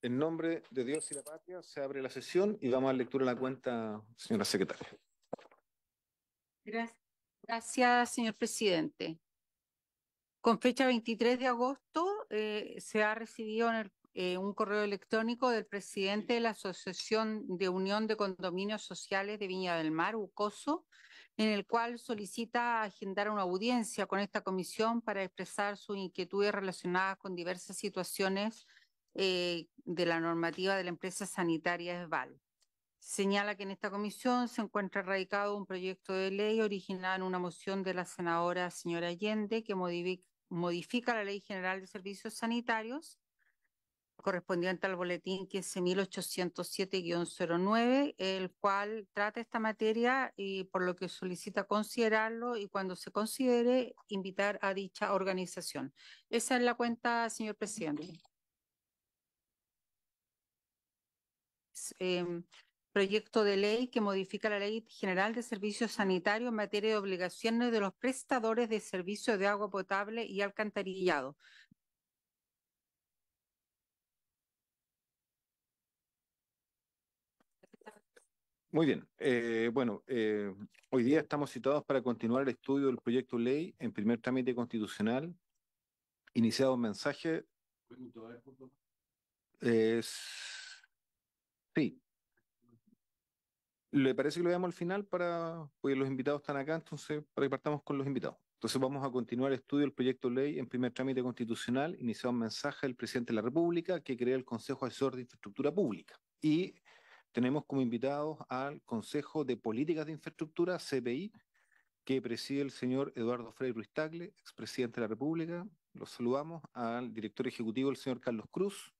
En nombre de Dios y la patria, se abre la sesión y vamos a dar lectura a la cuenta, señora secretaria. Gracias, gracias, señor presidente. Con fecha 23 de agosto se ha recibido un correo electrónico del presidente de la Asociación de Unión de Condominios Sociales de Viña del Mar, UCOSO, en el cual solicita agendar una audiencia con esta comisión para expresar sus inquietudes relacionadas con diversas situaciones de la normativa de la empresa sanitaria ESVAL. Señala que en esta comisión se encuentra radicado un proyecto de ley originado en una moción de la senadora señora Allende que modifica la Ley General de Servicios Sanitarios correspondiente al boletín 15.807-09, el cual trata esta materia y por lo que solicita considerarlo y cuando se considere invitar a dicha organización. Esa es la cuenta, señor presidente. eh, Proyecto de ley que modifica la Ley General de Servicios Sanitarios en materia de obligaciones de los prestadores de servicios de agua potable y alcantarillado. Muy bien. Hoy día estamos citados para continuar el estudio del proyecto de ley en primer trámite constitucional, iniciado un mensaje. Es- sí, ¿le parece que lo veamos al final porque los invitados están acá, entonces, para que partamos con los invitados? Entonces vamos a continuar el estudio del proyecto de ley en primer trámite constitucional, iniciado un mensaje del presidente de la República que crea el Consejo Asesor de Infraestructura Pública. Y tenemos como invitados al Consejo de Políticas de Infraestructura, CPI, que preside el señor Eduardo Frei Ruiz Tagle, expresidente de la República. Los saludamos al director ejecutivo, el señor Carlos Cruz,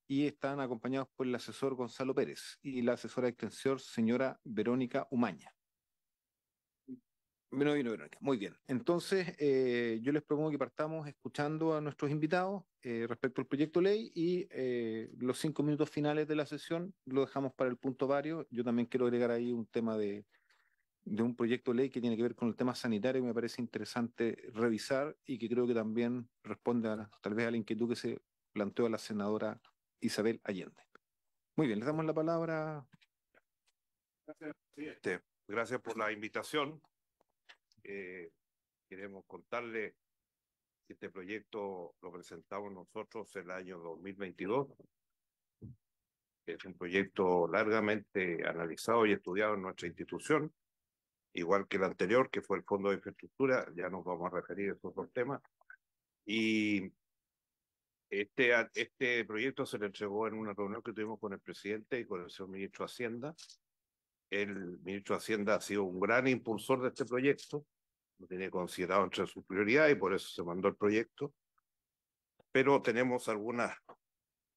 y están acompañados por el asesor Gonzalo Pérez y la asesora de extensión, señora Verónica Umaña. No vino Verónica. Muy bien. Entonces, yo les propongo que partamos escuchando a nuestros invitados respecto al proyecto de ley y los 5 minutos finales de la sesión lo dejamos para el punto varios. Yo también quiero agregar ahí un tema de un proyecto de ley que tiene que ver con el tema sanitario que me parece interesante revisar y que creo que también responde tal vez a la inquietud que se planteó a la senadora Isabel Allende. Muy bien, les damos la palabra. Gracias por la invitación. Eh, Queremos contarle que este proyecto lo presentamos nosotros el año 2022. Es un proyecto largamente analizado y estudiado en nuestra institución, igual que el anterior, que fue el Fondo de Infraestructura. Ya nos vamos a referir a esos dos temas. Y este proyecto se le entregó en una reunión que tuvimos con el presidente y con el señor ministro de Hacienda. El ministro de Hacienda ha sido un gran impulsor de este proyecto, lo tiene considerado entre sus prioridades y por eso se mandó el proyecto, pero tenemos algunos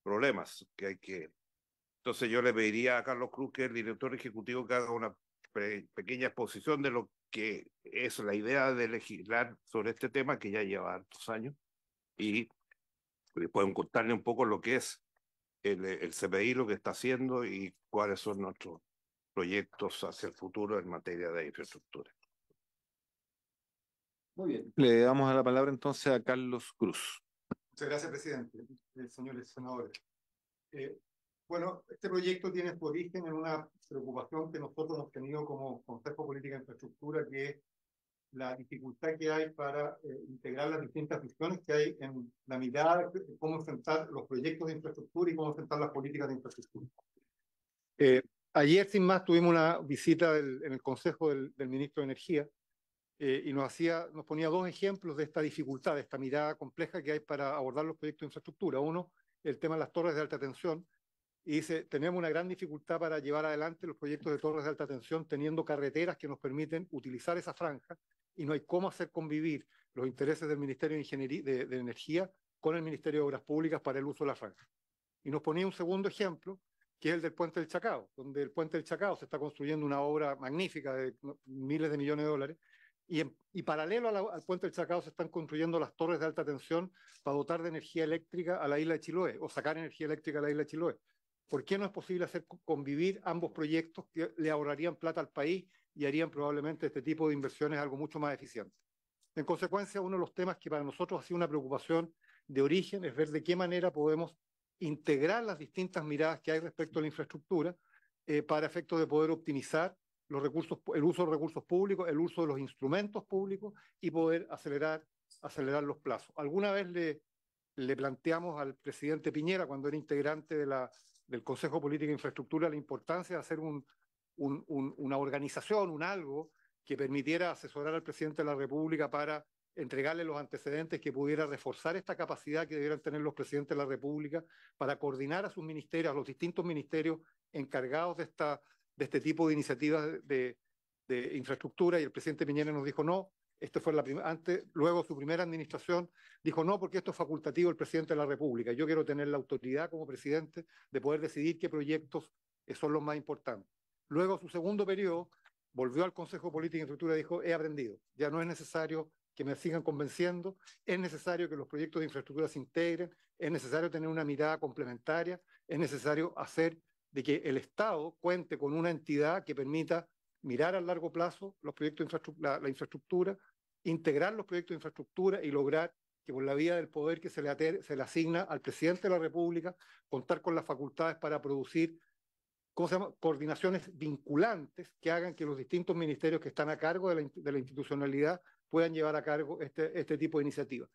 problemas que hay que... Entonces yo le pediría a Carlos Cruz, que es el director ejecutivo, que haga una pequeña exposición de lo que es la idea de legislar sobre este tema que ya lleva hartos años y pueden contarle un poco lo que es el CPI, lo que está haciendo y cuáles son nuestros proyectos hacia el futuro en materia de infraestructura. Muy bien. Le damos la palabra entonces a Carlos Cruz. Muchas gracias, presidente. Señores senadores. Eh, bueno, este proyecto tiene su origen en una preocupación que nosotros hemos tenido como Consejo de Política de Infraestructura, que es la dificultad que hay para integrar las distintas visiones que hay en la mirada de cómo enfrentar los proyectos de infraestructura y cómo enfrentar las políticas de infraestructura. Eh, Ayer, sin más, tuvimos una visita en el Consejo del Ministro de Energía, y nos ponía dos ejemplos de esta dificultad, de esta mirada compleja que hay para abordar los proyectos de infraestructura. Uno, el tema de las torres de alta tensión, y dice, tenemos una gran dificultad para llevar adelante los proyectos de torres de alta tensión teniendo carreteras que nos permiten utilizar esa franja y no hay cómo hacer convivir los intereses del Ministerio de Ingeniería, de Energía con el Ministerio de Obras Públicas para el uso de la franja. Y nos ponía un segundo ejemplo, que es el del Puente del Chacao, donde el Puente del Chacao se está construyendo una obra magnífica de miles de millones de dólares, y paralelo al Puente del Chacao se están construyendo las torres de alta tensión para dotar de energía eléctrica a la isla de Chiloé, o sacar energía eléctrica a la isla de Chiloé. ¿Por qué no es posible hacer convivir ambos proyectos que le ahorrarían plata al país y harían probablemente este tipo de inversiones algo mucho más eficiente? En consecuencia, uno de los temas que para nosotros ha sido una preocupación de origen es ver de qué manera podemos integrar las distintas miradas que hay respecto a la infraestructura para efectos de poder optimizar los recursos, el uso de los recursos públicos, el uso de los instrumentos públicos y poder acelerar los plazos. Alguna vez le planteamos al presidente Piñera, cuando era integrante del Consejo de Política e Infraestructura, la importancia de hacer una organización, un algo que permitiera asesorar al presidente de la República para entregarle los antecedentes que pudiera reforzar esta capacidad que debieran tener los presidentes de la República para coordinar a sus ministerios, a los distintos ministerios encargados de este tipo de iniciativas de infraestructura, y el presidente Piñera nos dijo no. Esto fue luego su primera administración, dijo no, porque esto es facultativo del presidente de la República. Yo quiero tener la autoridad como presidente de poder decidir qué proyectos son los más importantes. Luego, su segundo periodo, volvió al Consejo de Política e Infraestructura y dijo, he aprendido, ya no es necesario que me sigan convenciendo, es necesario que los proyectos de infraestructura se integren, es necesario tener una mirada complementaria, es necesario hacer de que el Estado cuente con una entidad que permita mirar a largo plazo los proyectos de la infraestructura, integrar los proyectos de infraestructura y lograr que por la vía del poder que se le asigna al presidente de la República, contar con las facultades para producir coordinaciones vinculantes que hagan que los distintos ministerios que están a cargo de la institucionalidad puedan llevar a cargo este tipo de iniciativas.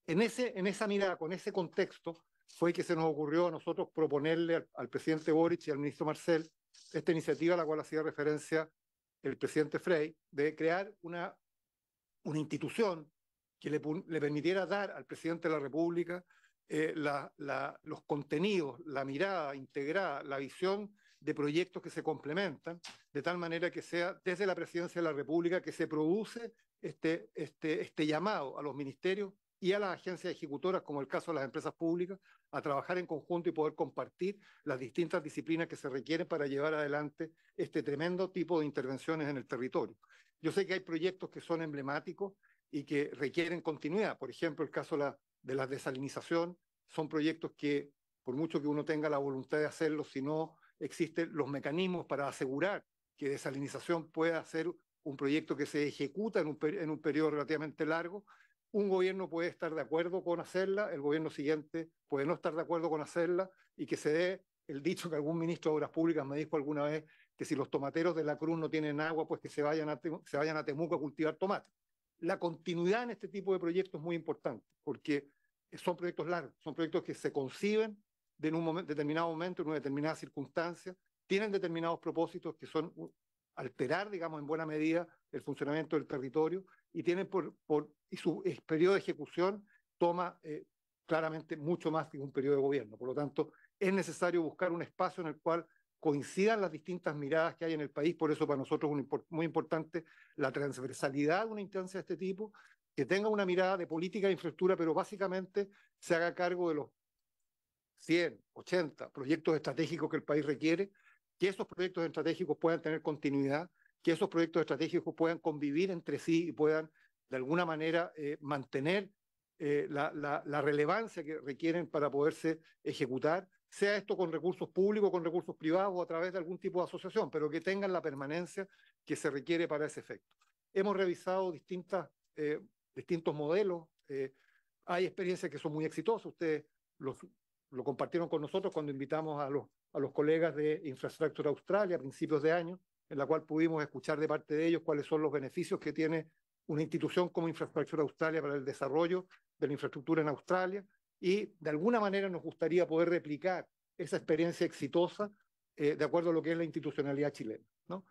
En esa mirada, con ese contexto, fue que se nos ocurrió a nosotros proponerle al presidente Boric y al ministro Marcel esta iniciativa a la cual hacía referencia el presidente Frey, de crear una institución que le permitiera dar al presidente de la República los contenidos, la mirada integrada, la visión de proyectos que se complementan, de tal manera que sea desde la presidencia de la República que se produce este llamado a los ministerios y a las agencias ejecutoras, como el caso de las empresas públicas, a trabajar en conjunto y poder compartir las distintas disciplinas que se requieren para llevar adelante este tremendo tipo de intervenciones en el territorio. Yo sé que hay proyectos que son emblemáticos y que requieren continuidad. Por ejemplo, el caso de la desalinización, son proyectos que, por mucho que uno tenga la voluntad de hacerlo, si no existen los mecanismos para asegurar que desalinización pueda ser un proyecto que se ejecuta en un periodo relativamente largo, un gobierno puede estar de acuerdo con hacerla, el gobierno siguiente puede no estar de acuerdo con hacerla, y que se dé el dicho que algún ministro de Obras Públicas me dijo alguna vez, que si los tomateros de la Cruz no tienen agua, pues que se vayan a Temuco a cultivar tomate. La continuidad en este tipo de proyectos es muy importante, porque son proyectos largos, son proyectos que se conciben en un determinado momento, en una determinada circunstancia, tienen determinados propósitos que son alterar, digamos, en buena medida el funcionamiento del territorio, y tienen y su periodo de ejecución toma claramente mucho más que un periodo de gobierno. Por lo tanto, es necesario buscar un espacio en el cual coincidan las distintas miradas que hay en el país. Por eso para nosotros es muy importante la transversalidad de una instancia de este tipo, que tenga una mirada de política de infraestructura, pero básicamente se haga cargo de los 100, 80 proyectos estratégicos que el país requiere, que esos proyectos estratégicos puedan tener continuidad, que esos proyectos estratégicos puedan convivir entre sí y puedan de alguna manera mantener la relevancia que requieren para poderse ejecutar, sea esto con recursos públicos, con recursos privados o a través de algún tipo de asociación, pero que tengan la permanencia que se requiere para ese efecto. Hemos revisado distintos modelos, hay experiencias que son muy exitosas, ustedes lo compartieron con nosotros cuando invitamos a los colegas de Infrastructure Australia a principios de año, en la cual pudimos escuchar de parte de ellos cuáles son los beneficios que tiene una institución como Infrastructure Australia para el desarrollo de la infraestructura en Australia, y de alguna manera nos gustaría poder replicar esa experiencia exitosa de acuerdo a lo que es la institucionalidad chilena, ¿no?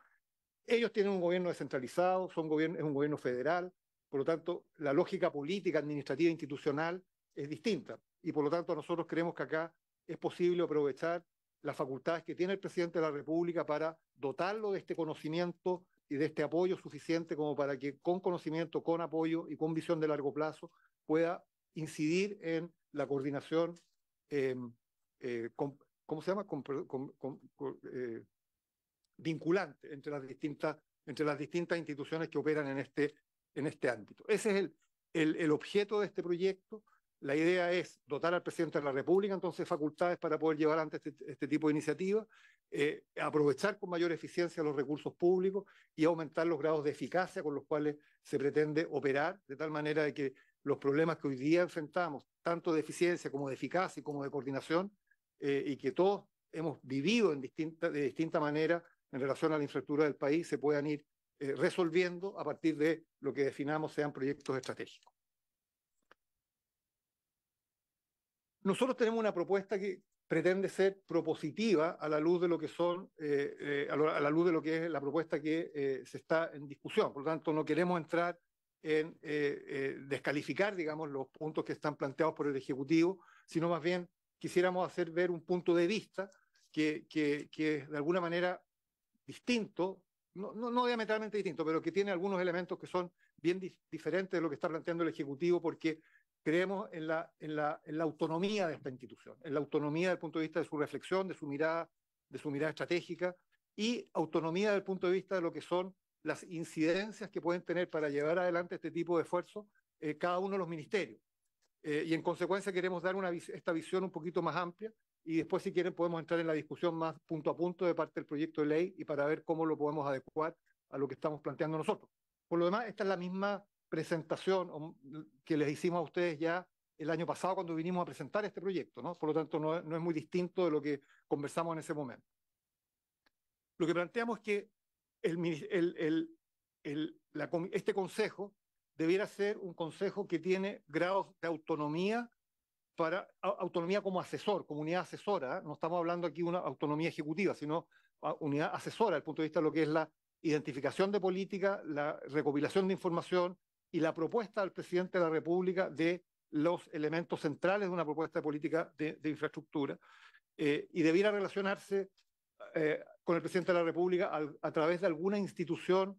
Ellos tienen un gobierno descentralizado, es un gobierno federal, por lo tanto, la lógica política, administrativa e institucional es distinta, y por lo tanto nosotros creemos que acá es posible aprovechar las facultades que tiene el presidente de la República para dotarlo de este conocimiento y de este apoyo suficiente como para que con conocimiento, con apoyo y con visión de largo plazo pueda incidir en la coordinación, ¿cómo se llama? Vinculante entre las distintas instituciones que operan en este ámbito. Ese es el objeto de este proyecto. La idea es dotar al presidente de la República entonces facultades para poder llevar ante este tipo de iniciativas, aprovechar con mayor eficiencia los recursos públicos y aumentar los grados de eficacia con los cuales se pretende operar, de tal manera de que los problemas que hoy día enfrentamos, tanto de eficiencia como de eficacia y como de coordinación, y que todos hemos vivido de distinta manera en relación a la infraestructura del país se puedan ir resolviendo a partir de lo que definamos sean proyectos estratégicos. Nosotros tenemos una propuesta que pretende ser propositiva a la luz de lo que son, a la luz de lo que es la propuesta que se está en discusión. Por lo tanto, no queremos entrar en descalificar, digamos, los puntos que están planteados por el Ejecutivo, sino más bien quisiéramos hacer ver un punto de vista que de alguna manera distinto, no diametralmente distinto, pero que tiene algunos elementos que son bien diferentes de lo que está planteando el Ejecutivo, porque creemos en la autonomía de esta institución, en la autonomía desde el punto de vista de su reflexión, de su mirada estratégica, y autonomía desde el punto de vista de lo que son las incidencias que pueden tener para llevar adelante este tipo de esfuerzos cada uno de los ministerios. Y en consecuencia queremos dar esta visión un poquito más amplia, y después, si quieren, podemos entrar en la discusión más punto a punto de parte del proyecto de ley y para ver cómo lo podemos adecuar a lo que estamos planteando nosotros. Por lo demás, esta es la misma presentación que les hicimos a ustedes ya el año pasado cuando vinimos a presentar este proyecto, ¿no? Por lo tanto, no es muy distinto de lo que conversamos en ese momento. Lo que planteamos es que este consejo debiera ser un consejo que tiene grados de autonomía, autonomía como asesor, como unidad asesora, ¿eh? No estamos hablando aquí de una autonomía ejecutiva, sino unidad asesora desde el punto de vista de lo que es la identificación de política, la recopilación de información y la propuesta al presidente de la República de los elementos centrales de una propuesta de política de infraestructura, y debiera relacionarse con el presidente de la República a través de alguna institución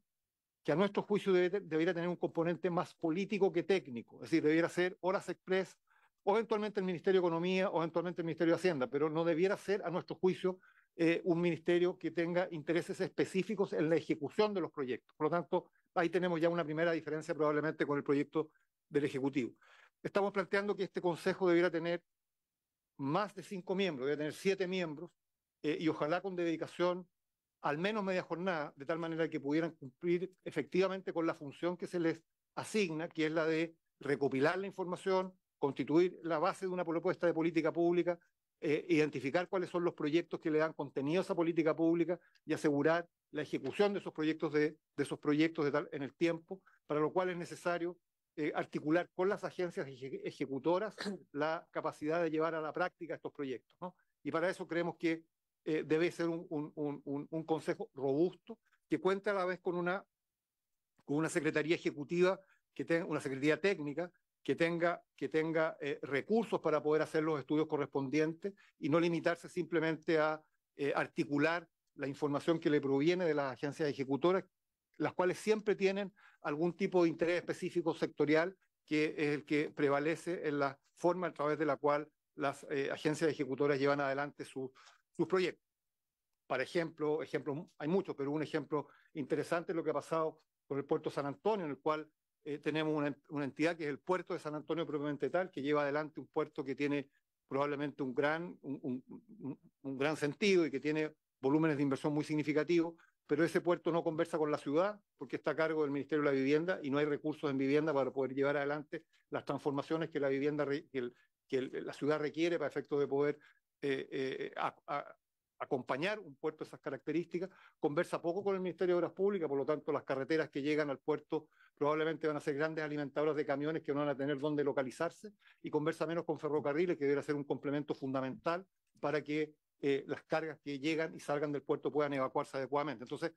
que a nuestro juicio debiera tener un componente más político que técnico, es decir, debiera ser Horas Express, o eventualmente el Ministerio de Economía, o eventualmente el Ministerio de Hacienda, pero no debiera ser, a nuestro juicio, un ministerio que tenga intereses específicos en la ejecución de los proyectos. Por lo tanto, ahí tenemos ya una primera diferencia probablemente con el proyecto del Ejecutivo. Estamos planteando que este Consejo debiera tener más de 5 miembros, debiera tener 7 miembros, y ojalá con dedicación al menos media jornada, de tal manera que pudieran cumplir efectivamente con la función que se les asigna, que es la de recopilar la información, constituir la base de una propuesta de política pública, identificar cuáles son los proyectos que le dan contenido a esa política pública y asegurar la ejecución de esos proyectos en el tiempo, para lo cual es necesario articular con las agencias ejecutoras la capacidad de llevar a la práctica estos proyectos, ¿no? Y para eso creemos que debe ser un consejo robusto que cuente a la vez con una secretaría ejecutiva, una secretaría técnica que tenga recursos para poder hacer los estudios correspondientes y no limitarse simplemente a articular la información que le proviene de las agencias ejecutoras, las cuales siempre tienen algún tipo de interés específico sectorial, que es el que prevalece en la forma a través de la cual las agencias ejecutoras llevan adelante sus proyectos. Por ejemplo, hay muchos, pero un ejemplo interesante es lo que ha pasado con el puerto de San Antonio, en el cual tenemos una entidad que es el puerto de San Antonio propiamente tal, que lleva adelante un puerto que tiene probablemente un gran sentido y que tiene volúmenes de inversión muy significativos, pero ese puerto no conversa con la ciudad porque está a cargo del Ministerio de la Vivienda y no hay recursos en vivienda para poder llevar adelante las transformaciones que la ciudad requiere para efectos de poder acompañar un puerto de esas características. Conversa poco con el Ministerio de Obras Públicas, por lo tanto las carreteras que llegan al puerto probablemente van a ser grandes alimentadoras de camiones que no van a tener dónde localizarse, y conversa menos con ferrocarriles, que debería ser un complemento fundamental para que las cargas que llegan y salgan del puerto puedan evacuarse adecuadamente. Entonces,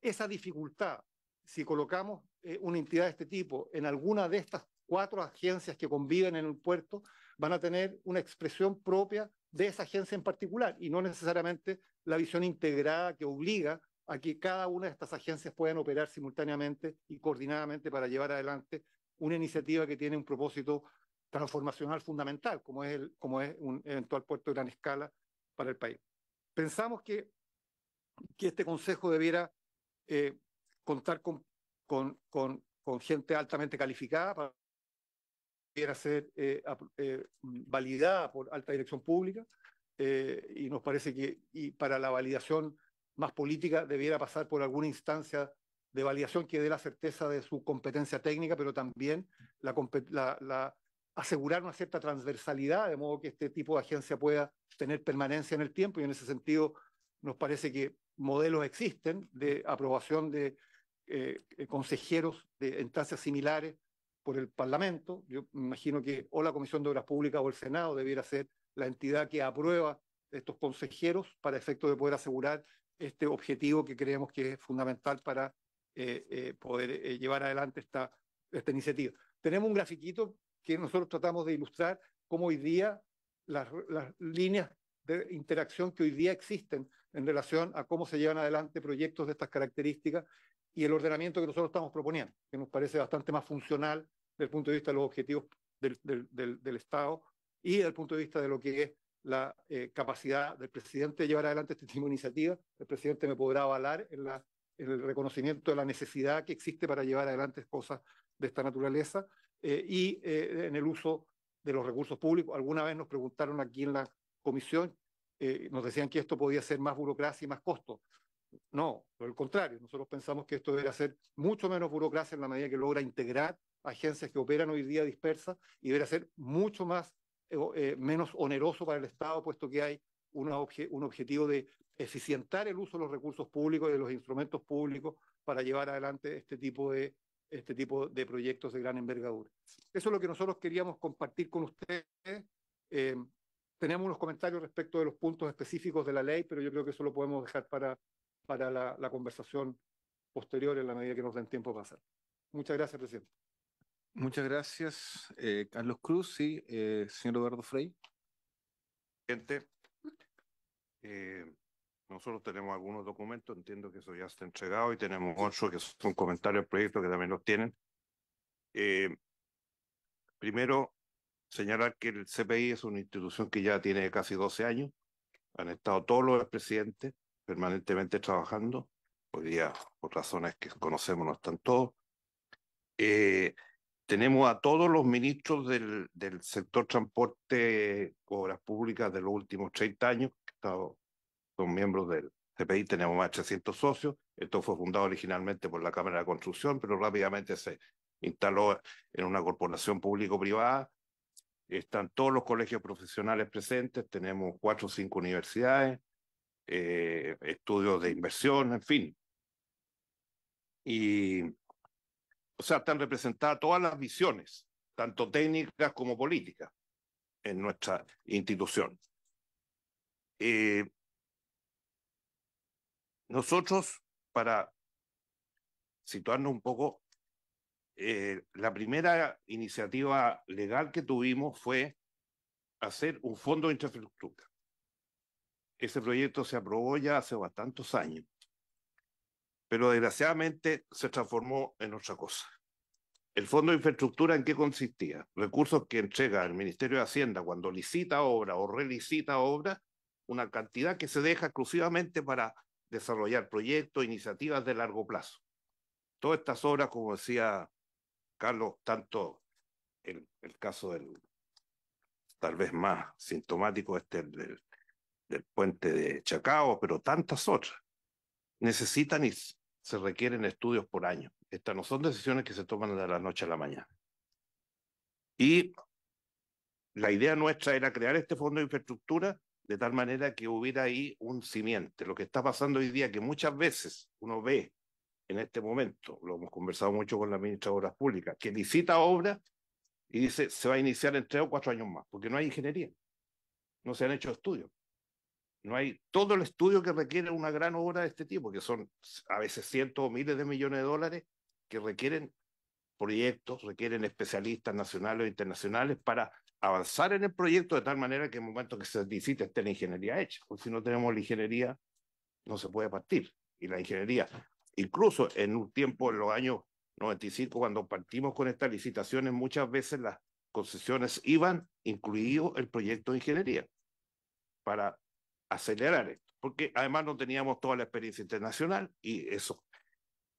esa dificultad, si colocamos una entidad de este tipo en alguna de estas 4 agencias que conviven en un puerto, van a tener una expresión propia de esa agencia en particular y no necesariamente la visión integrada que obliga a que cada una de estas agencias puedan operar simultáneamente y coordinadamente para llevar adelante una iniciativa que tiene un propósito transformacional fundamental, como es un eventual puerto de gran escala para el país. Pensamos que este Consejo debiera contar con gente altamente calificada, debiera ser validada por alta dirección pública, y nos parece que para la validación más política debiera pasar por alguna instancia de validación que dé la certeza de su competencia técnica, pero también la asegurar una cierta transversalidad, de modo que este tipo de agencia pueda tener permanencia en el tiempo, y en ese sentido nos parece que modelos existen de aprobación de consejeros de instancias similares por el Parlamento. Yo me imagino que o la Comisión de Obras Públicas o el Senado debiera ser la entidad que aprueba estos consejeros para efecto de poder asegurar este objetivo que creemos que es fundamental para poder llevar adelante esta iniciativa. Tenemos un grafiquito que nosotros tratamos de ilustrar cómo hoy día las líneas de interacción que hoy día existen en relación a cómo se llevan adelante proyectos de estas características y el ordenamiento que nosotros estamos proponiendo, que nos parece bastante más funcional desde el punto de vista de los objetivos del Estado y desde el punto de vista de lo que es la capacidad del presidente de llevar adelante este tipo de iniciativas. El presidente me podrá avalar en el reconocimiento de la necesidad que existe para llevar adelante cosas de esta naturaleza y en el uso de los recursos públicos. Alguna vez nos preguntaron aquí en la comisión, nos decían que esto podía ser más burocracia y más costo. No, por el contrario, nosotros pensamos que esto debería ser mucho menos burocracia en la medida que logra integrar agencias que operan hoy día dispersas y debería ser mucho más menos oneroso para el Estado, puesto que hay un objetivo de eficientar el uso de los recursos públicos y de los instrumentos públicos para llevar adelante este tipo de proyectos de gran envergadura. Eso es lo que nosotros queríamos compartir con ustedes. Tenemos unos comentarios respecto de los puntos específicos de la ley, pero yo creo que eso lo podemos dejar para la conversación posterior en la medida que nos den tiempo para hacer. Muchas gracias, presidente. Muchas gracias, Carlos Cruz. Sí, señor Eduardo Frei. Presidente, nosotros tenemos algunos documentos, entiendo que eso ya está entregado, y tenemos otros que son comentarios del proyecto que también los tienen. Primero, señalar que el CPI es una institución que ya tiene casi 12 años. Han estado todos los presidentes permanentemente trabajando. Hoy día, por razones que conocemos, no están todos. Tenemos a todos los ministros del sector transporte, obras públicas de los últimos 30 años, que son miembros del CPI. Tenemos más de 300 socios. Esto fue fundado originalmente por la Cámara de Construcción, pero rápidamente se instaló en una corporación público-privada. Están todos los colegios profesionales presentes, tenemos 4 o 5 universidades, estudios de inversión, en fin. Y, o sea, están representadas todas las visiones, tanto técnicas como políticas, en nuestra institución. Nosotros, para situarnos un poco, la primera iniciativa legal que tuvimos fue hacer un fondo de infraestructura. Ese proyecto se aprobó ya hace bastantes años, pero desgraciadamente se transformó en otra cosa. El fondo de infraestructura, ¿en qué consistía? Recursos que entrega el Ministerio de Hacienda cuando licita obra o relicita obra, una cantidad que se deja exclusivamente para desarrollar proyectos, iniciativas de largo plazo. Todas estas obras, como decía Carlos, tanto el caso tal vez más sintomático del puente de Chacao, pero tantas otras, necesitan y se requieren estudios por año. Estas no son decisiones que se toman de la noche a la mañana. Y la idea nuestra era crear este fondo de infraestructura de tal manera que hubiera ahí un simiente. Lo que está pasando hoy día, que muchas veces uno ve en este momento, lo hemos conversado mucho con la ministra de Obras Públicas, que licita obras y dice se va a iniciar en 3 o 4 años más, porque no hay ingeniería, no se han hecho estudios. No hay todo el estudio que requiere una gran obra de este tipo, que son a veces cientos o miles de millones de dólares, que requieren proyectos, requieren especialistas nacionales o internacionales para avanzar en el proyecto de tal manera que en el momento que se licite esté la ingeniería hecha, porque si no tenemos la ingeniería no se puede partir. Y la ingeniería, incluso en un tiempo, en los años 95, cuando partimos con estas licitaciones, muchas veces las concesiones iban incluido el proyecto de ingeniería para acelerar esto, porque además no teníamos toda la experiencia internacional y eso.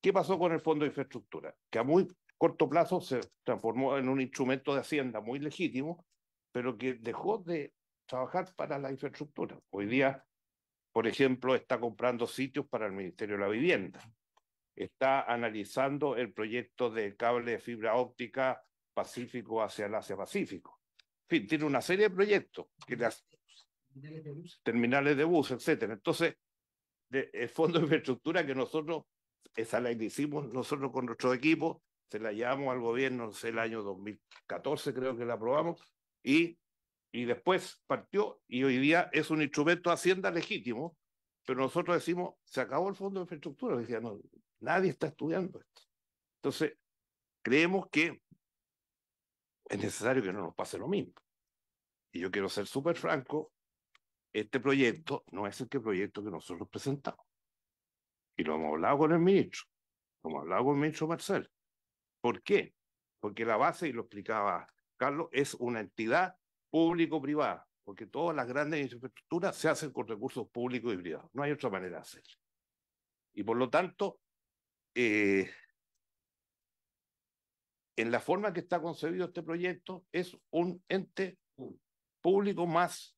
¿Qué pasó con el Fondo de Infraestructura? Que a muy corto plazo se transformó en un instrumento de Hacienda muy legítimo, pero que dejó de trabajar para la infraestructura. Hoy día, por ejemplo, está comprando sitios para el Ministerio de la Vivienda, está analizando el proyecto de cable de fibra óptica Pacífico hacia el Asia-Pacífico. En fin, tiene una serie de proyectos, terminales de bus, etcétera. Entonces, el fondo de infraestructura que nosotros, esa la hicimos nosotros con nuestro equipo, se la llevamos al gobierno, no sé, el año 2014 creo que la aprobamos, y después partió, y hoy día es un instrumento de Hacienda legítimo, pero nosotros decimos, se acabó el fondo de infraestructura. Decía, no, nadie está estudiando esto. Entonces, creemos que es necesario que no nos pase lo mismo. Y yo quiero ser súper franco, este proyecto no es el proyecto que nosotros presentamos. Y lo hemos hablado con el ministro, lo hemos hablado con el ministro Marcel. ¿Por qué? Porque la base, y lo explicaba Carlos, es una entidad público-privada, porque todas las grandes infraestructuras se hacen con recursos públicos y privados. No hay otra manera de hacerlo. Y por lo tanto, en la forma que está concebido este proyecto, es un ente público más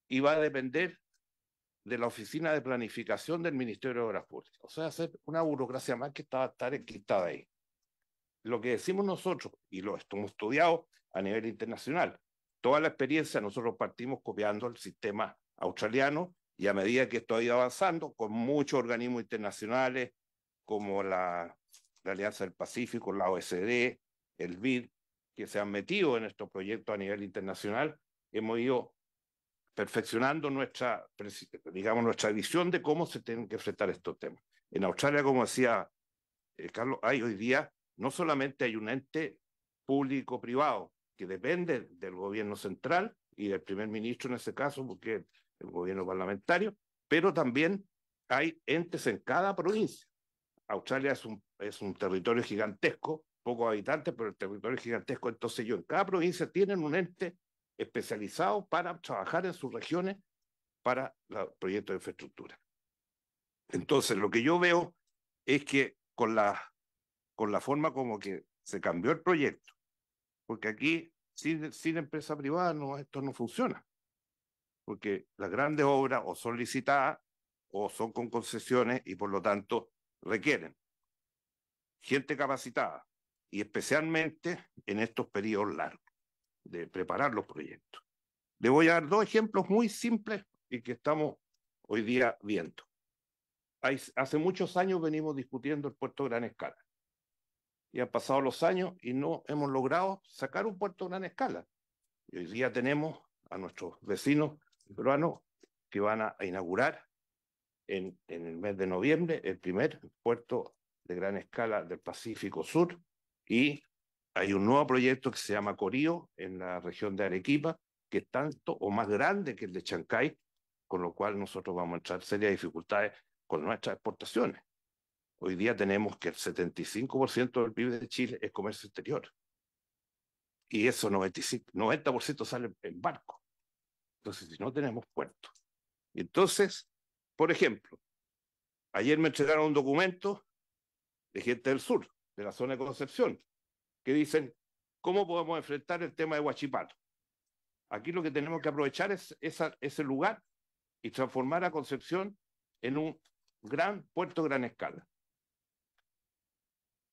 y va a depender de la Oficina de Planificación del Ministerio de Obras Públicas. O sea, hacer una burocracia más que va a estar enquistada ahí. Lo que decimos nosotros, y lo hemos estudiado a nivel internacional, toda la experiencia nosotros partimos copiando el sistema australiano, y a medida que esto ha ido avanzando, con muchos organismos internacionales, como la Alianza del Pacífico, la OSD, el BID, que se han metido en estos proyectos a nivel internacional, hemos ido perfeccionando nuestra visión de cómo se tienen que enfrentar estos temas. En Australia, como decía Carlos, hay hoy día, no solamente hay un ente público-privado que depende del gobierno central y del primer ministro en ese caso, porque es el gobierno parlamentario, pero también hay entes en cada provincia. Australia es un territorio gigantesco, pocos habitantes, pero el territorio es gigantesco. Entonces en cada provincia tienen un ente especializado para trabajar en sus regiones para los proyectos de infraestructura. Entonces, lo que yo veo es que con la forma como que se cambió el proyecto, porque aquí sin empresa privada esto no funciona, porque las grandes obras o son licitadas o son con concesiones y por lo tanto requieren gente capacitada, y especialmente en estos periodos largos de preparar los proyectos. Le voy a dar dos ejemplos muy simples y que estamos hoy día viendo. Hace muchos años venimos discutiendo el puerto de gran escala, y han pasado los años y no hemos logrado sacar un puerto de gran escala. Y hoy día tenemos a nuestros vecinos peruanos que van a inaugurar en el mes de noviembre el primer puerto de gran escala del Pacífico Sur, y hay un nuevo proyecto que se llama Corío en la región de Arequipa, que es tanto o más grande que el de Chancay, con lo cual nosotros vamos a entrar en serias dificultades con nuestras exportaciones. Hoy día tenemos que el 75% del PIB de Chile es comercio exterior, y eso 90% sale en barco. Entonces, si no tenemos puertos. Entonces, por ejemplo, ayer me entregaron un documento de gente del sur, de la zona de Concepción, que dicen, ¿cómo podemos enfrentar el tema de Huachipato? Aquí lo que tenemos que aprovechar es ese lugar y transformar a Concepción en un gran puerto de gran escala.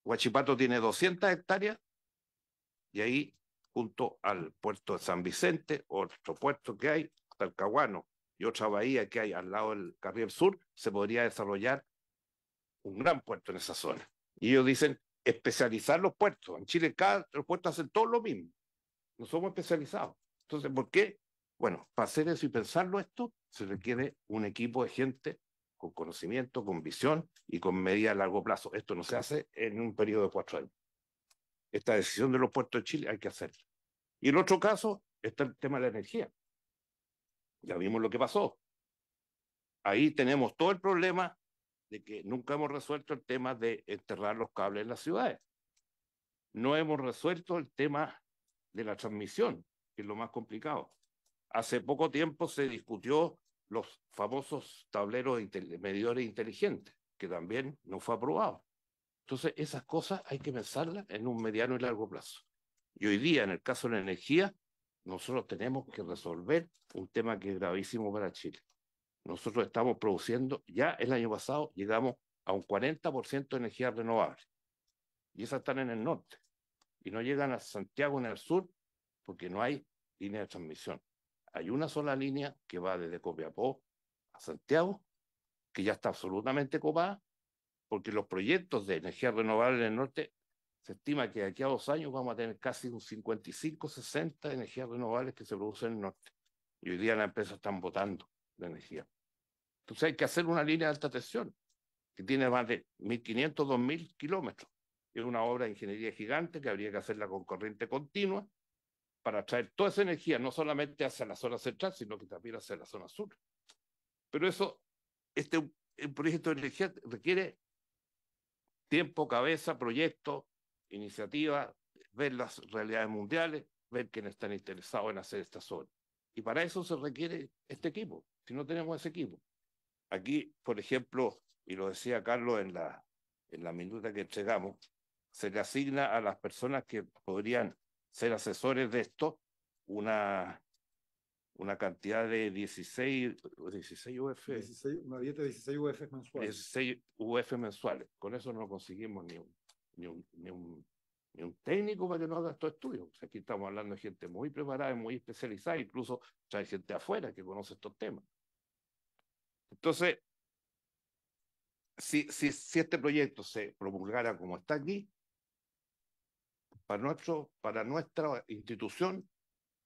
Huachipato tiene 200 hectáreas, y ahí, junto al puerto de San Vicente, otro puerto que hay, Talcahuano, y otra bahía que hay al lado del Carriel Sur, se podría desarrollar un gran puerto en esa zona. Y ellos dicen, especializar los puertos. En Chile los puertos hacen todo lo mismo. No somos especializados. Entonces, ¿por qué? Bueno, para hacer eso y pensarlo esto, se requiere un equipo de gente con conocimiento, con visión y con medida a largo plazo. Esto no se hace en un periodo de 4 años. Esta decisión de los puertos de Chile hay que hacerla. Y en otro caso está el tema de la energía. Ya vimos lo que pasó. Ahí tenemos todo el problema de que nunca hemos resuelto el tema de enterrar los cables en las ciudades. No hemos resuelto el tema de la transmisión, que es lo más complicado. Hace poco tiempo se discutió los famosos tableros medidores inteligentes, que también no fue aprobado. Entonces, esas cosas hay que pensarlas en un mediano y largo plazo. Y hoy día, en el caso de la energía, nosotros tenemos que resolver un tema que es gravísimo para Chile. Nosotros estamos produciendo, ya el año pasado llegamos a un 40% de energía renovable, y esas están en el norte. y no llegan a Santiago en el sur porque no hay línea de transmisión. Hay una sola línea que va desde Copiapó a Santiago, que ya está absolutamente copada, porque los proyectos de energía renovable en el norte, se estima que de aquí a 2 años vamos a tener casi un 55-60 energías renovables que se producen en el norte. Y hoy día las empresas están botando la energía. Entonces hay que hacer una línea de alta tensión que tiene más de 1.500, 2.000 kilómetros. Es una obra de ingeniería gigante que habría que hacerla con corriente continua para traer toda esa energía, no solamente hacia la zona central, sino que también hacia la zona sur. Pero eso, el proyecto de energía requiere tiempo, cabeza, proyecto, iniciativa, ver las realidades mundiales, ver quiénes están interesados en hacer estas obras. Y para eso se requiere este equipo. Si no tenemos ese equipo. Aquí, por ejemplo, y lo decía Carlos en la minuta que entregamos, se le asigna a las personas que podrían ser asesores de esto una cantidad de 16 UF. 16, una dieta de 16 UF mensuales. 16 UF mensuales. Con eso no conseguimos ni un técnico para que nos haga estos estudios. O sea, aquí estamos hablando de gente muy preparada y muy especializada, incluso trae gente afuera que conoce estos temas. Entonces, si este proyecto se promulgara como está aquí, para nuestra institución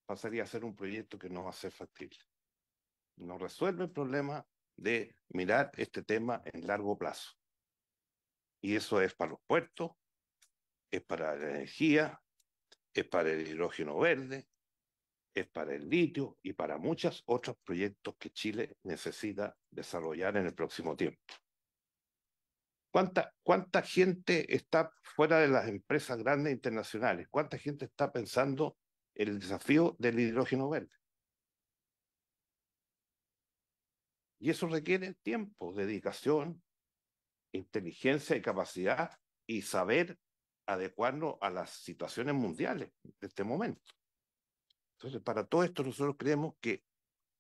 pasaría a ser un proyecto que no va a ser factible. No resuelve el problema de mirar este tema en largo plazo. Y eso es para los puertos, es para la energía, es para el hidrógeno verde, es para el litio y para muchos otros proyectos que Chile necesita desarrollar en el próximo tiempo. ¿Cuánta gente está fuera de las empresas grandes internacionales? ¿Cuánta gente está pensando en el desafío del hidrógeno verde? Y eso requiere tiempo, dedicación, inteligencia y capacidad y saber adecuarnos a las situaciones mundiales de este momento. Entonces, para todo esto nosotros creemos que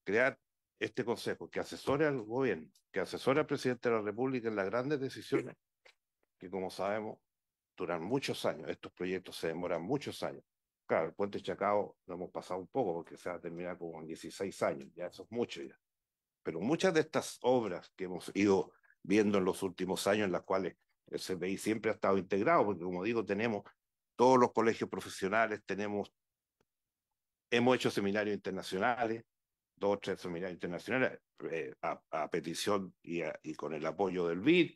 crear este consejo que asesore al gobierno, que asesore al presidente de la República en las grandes decisiones, que como sabemos duran muchos años, estos proyectos se demoran muchos años. Claro, el puente Chacao lo hemos pasado un poco porque se va a terminar como en 16 años, ya eso es mucho ya. Pero muchas de estas obras que hemos ido viendo en los últimos años, en las cuales el CPI siempre ha estado integrado, porque como digo, tenemos todos los colegios profesionales, hemos hecho seminarios internacionales, 2 o 3 seminarios internacionales, a petición y con el apoyo del BID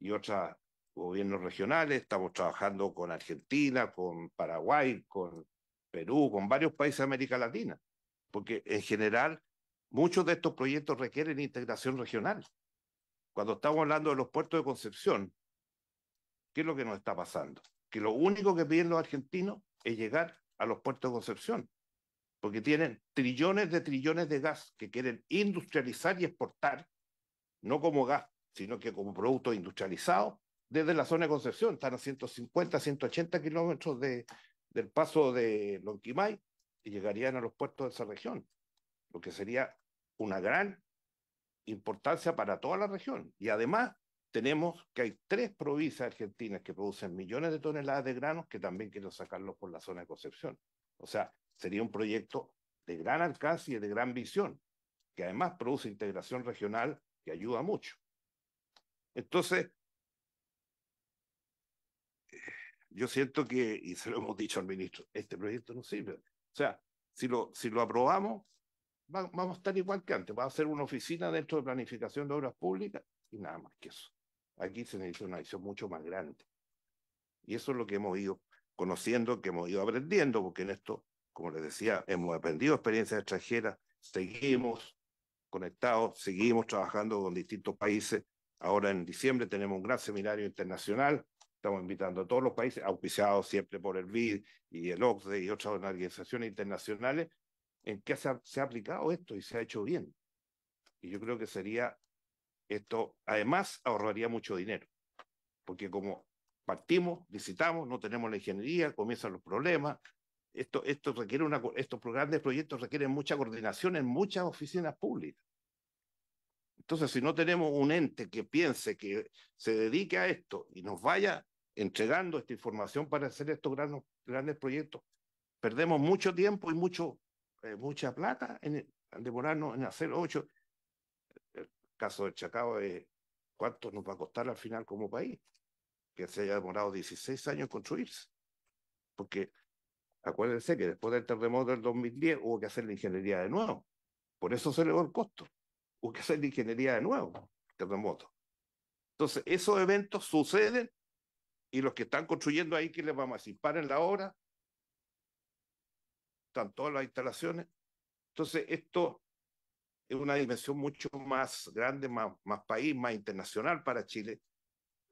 y otros gobiernos regionales. Estamos trabajando con Argentina, con Paraguay, con Perú, con varios países de América Latina, porque en general muchos de estos proyectos requieren integración regional. Cuando estamos hablando de los puertos de Concepción, ¿qué es lo que nos está pasando? Que lo único que piden los argentinos es llegar a los puertos de Concepción, porque tienen trillones de gas que quieren industrializar y exportar, no como gas, sino que como producto industrializado, desde la zona de Concepción. Están a 150, 180 kilómetros del paso de Lonquimay y llegarían a los puertos de esa región, lo que sería una gran importancia para toda la región. Y además tenemos que hay 3 provincias argentinas que producen millones de toneladas de granos que también quieren sacarlos por la zona de Concepción. O sea, sería un proyecto de gran alcance y de gran visión, que además produce integración regional que ayuda mucho. Entonces, yo siento que, y se lo hemos dicho al ministro, este proyecto no sirve. O sea, si lo aprobamos, vamos a estar igual que antes. Va a ser una oficina dentro de planificación de obras públicas y nada más que eso. Aquí se necesita una visión mucho más grande. Y eso es lo que hemos ido conociendo, que hemos ido aprendiendo, porque en esto, como les decía, hemos aprendido experiencias extranjeras, seguimos conectados, seguimos trabajando con distintos países. Ahora en diciembre tenemos un gran seminario internacional. Estamos invitando a todos los países, auspiciados siempre por el BID y el OCDE y otras organizaciones internacionales, en que se ha aplicado esto y se ha hecho bien. Y yo creo que sería esto, además ahorraría mucho dinero, porque como partimos, licitamos, no tenemos la ingeniería, comienzan los problemas. Estos grandes proyectos requieren mucha coordinación en muchas oficinas públicas. Entonces, si no tenemos un ente que piense, que se dedique a esto y nos vaya entregando esta información para hacer estos grandes proyectos. Perdemos mucho tiempo y mucha plata en demorarnos en hacer 8. El caso del Chacao es cuánto nos va a costar al final como país, que se haya demorado 16 años en construirse. Porque acuérdense que después del terremoto del 2010 hubo que hacer la ingeniería de nuevo. Por eso se elevó el costo. Hubo que hacer la ingeniería de nuevo, terremoto. Entonces, esos eventos suceden y los que están construyendo ahí, ¿qué les vamos a decir? Paren la obra, están todas las instalaciones. Entonces, esto es una dimensión mucho más grande, más país, más internacional para Chile.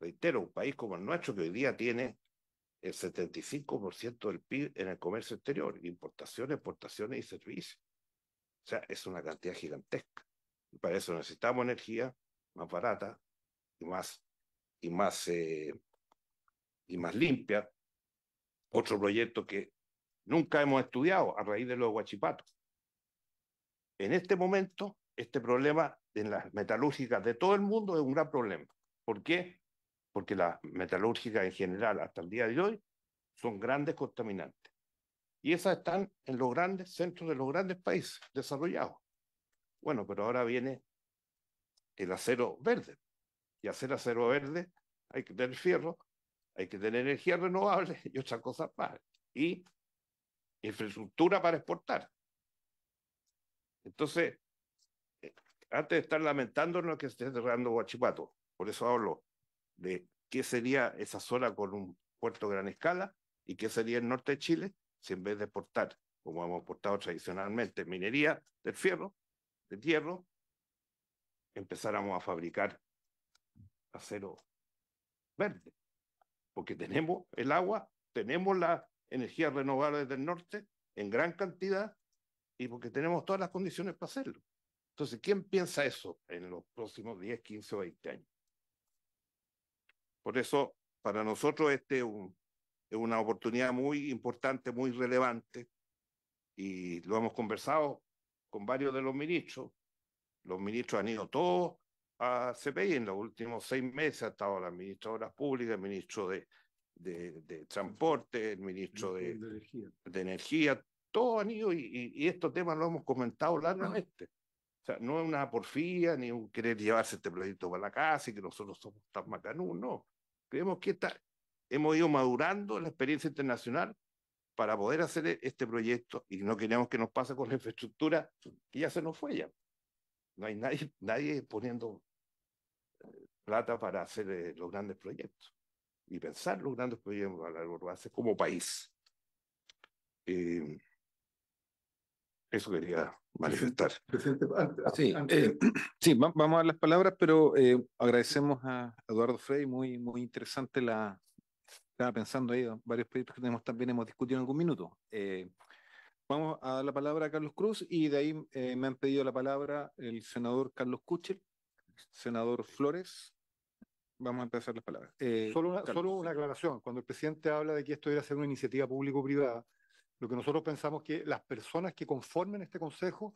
Reitero, un país como el nuestro que hoy día tiene el 75% del PIB en el comercio exterior, importaciones, exportaciones y servicios. O sea, es una cantidad gigantesca. Y para eso necesitamos energía más barata y y más, y más limpia. Otro proyecto que nunca hemos estudiado a raíz de los huachipatos. En este momento, este problema en las metalúrgicas de todo el mundo es un gran problema. ¿Por qué? Porque las metalúrgicas en general, hasta el día de hoy, son grandes contaminantes. Y esas están en los grandes centros de los grandes países desarrollados. Bueno, pero ahora viene el acero verde. Y hacer acero verde hay que tener fierro, hay que tener energía renovable y otras cosas más. Y infraestructura para exportar. Entonces, antes de estar lamentándonos que esté cerrando Huachipato, por eso hablo de qué sería esa zona con un puerto de gran escala y qué sería el norte de Chile si en vez de exportar, como hemos exportado tradicionalmente, minería del fierro, del hierro, empezáramos a fabricar acero verde, porque tenemos el agua, tenemos las energías renovables del norte en gran cantidad y porque tenemos todas las condiciones para hacerlo. Entonces, ¿quién piensa eso en los próximos 10, 15 o 20 años? Por eso, para nosotros es una oportunidad muy importante, muy relevante, y lo hemos conversado con varios de los ministros. Los ministros han ido todos a CPI en los últimos 6 meses. Ha estado la ministra de Obras Públicas, el ministro de Transporte, el ministro de Energía. Todos han ido y estos temas los hemos comentado largamente. O sea, no es una porfía ni un querer llevarse este proyecto para la casa y que nosotros somos tan macanudos, no. Creemos que hemos ido madurando la experiencia internacional para poder hacer este proyecto y no queremos que nos pase con la infraestructura que ya se nos fue ya. No hay nadie poniendo plata para hacer los grandes proyectos y pensar los grandes proyectos a largo plazo como país. Eso quería manifestar. Presidente, Sí, sí, vamos a dar las palabras, pero agradecemos a Eduardo Frei, muy, muy interesante estaba pensando ahí, varios proyectos que tenemos también hemos discutido en algún minuto. Vamos a dar la palabra a Carlos Cruz y de ahí me han pedido la palabra el senador Carlos Kuchel, senador Flores. Vamos a empezar las palabras. solo una aclaración. Cuando el presidente habla de que esto debe ser una iniciativa público-privada, lo que nosotros pensamos que las personas que conformen este consejo,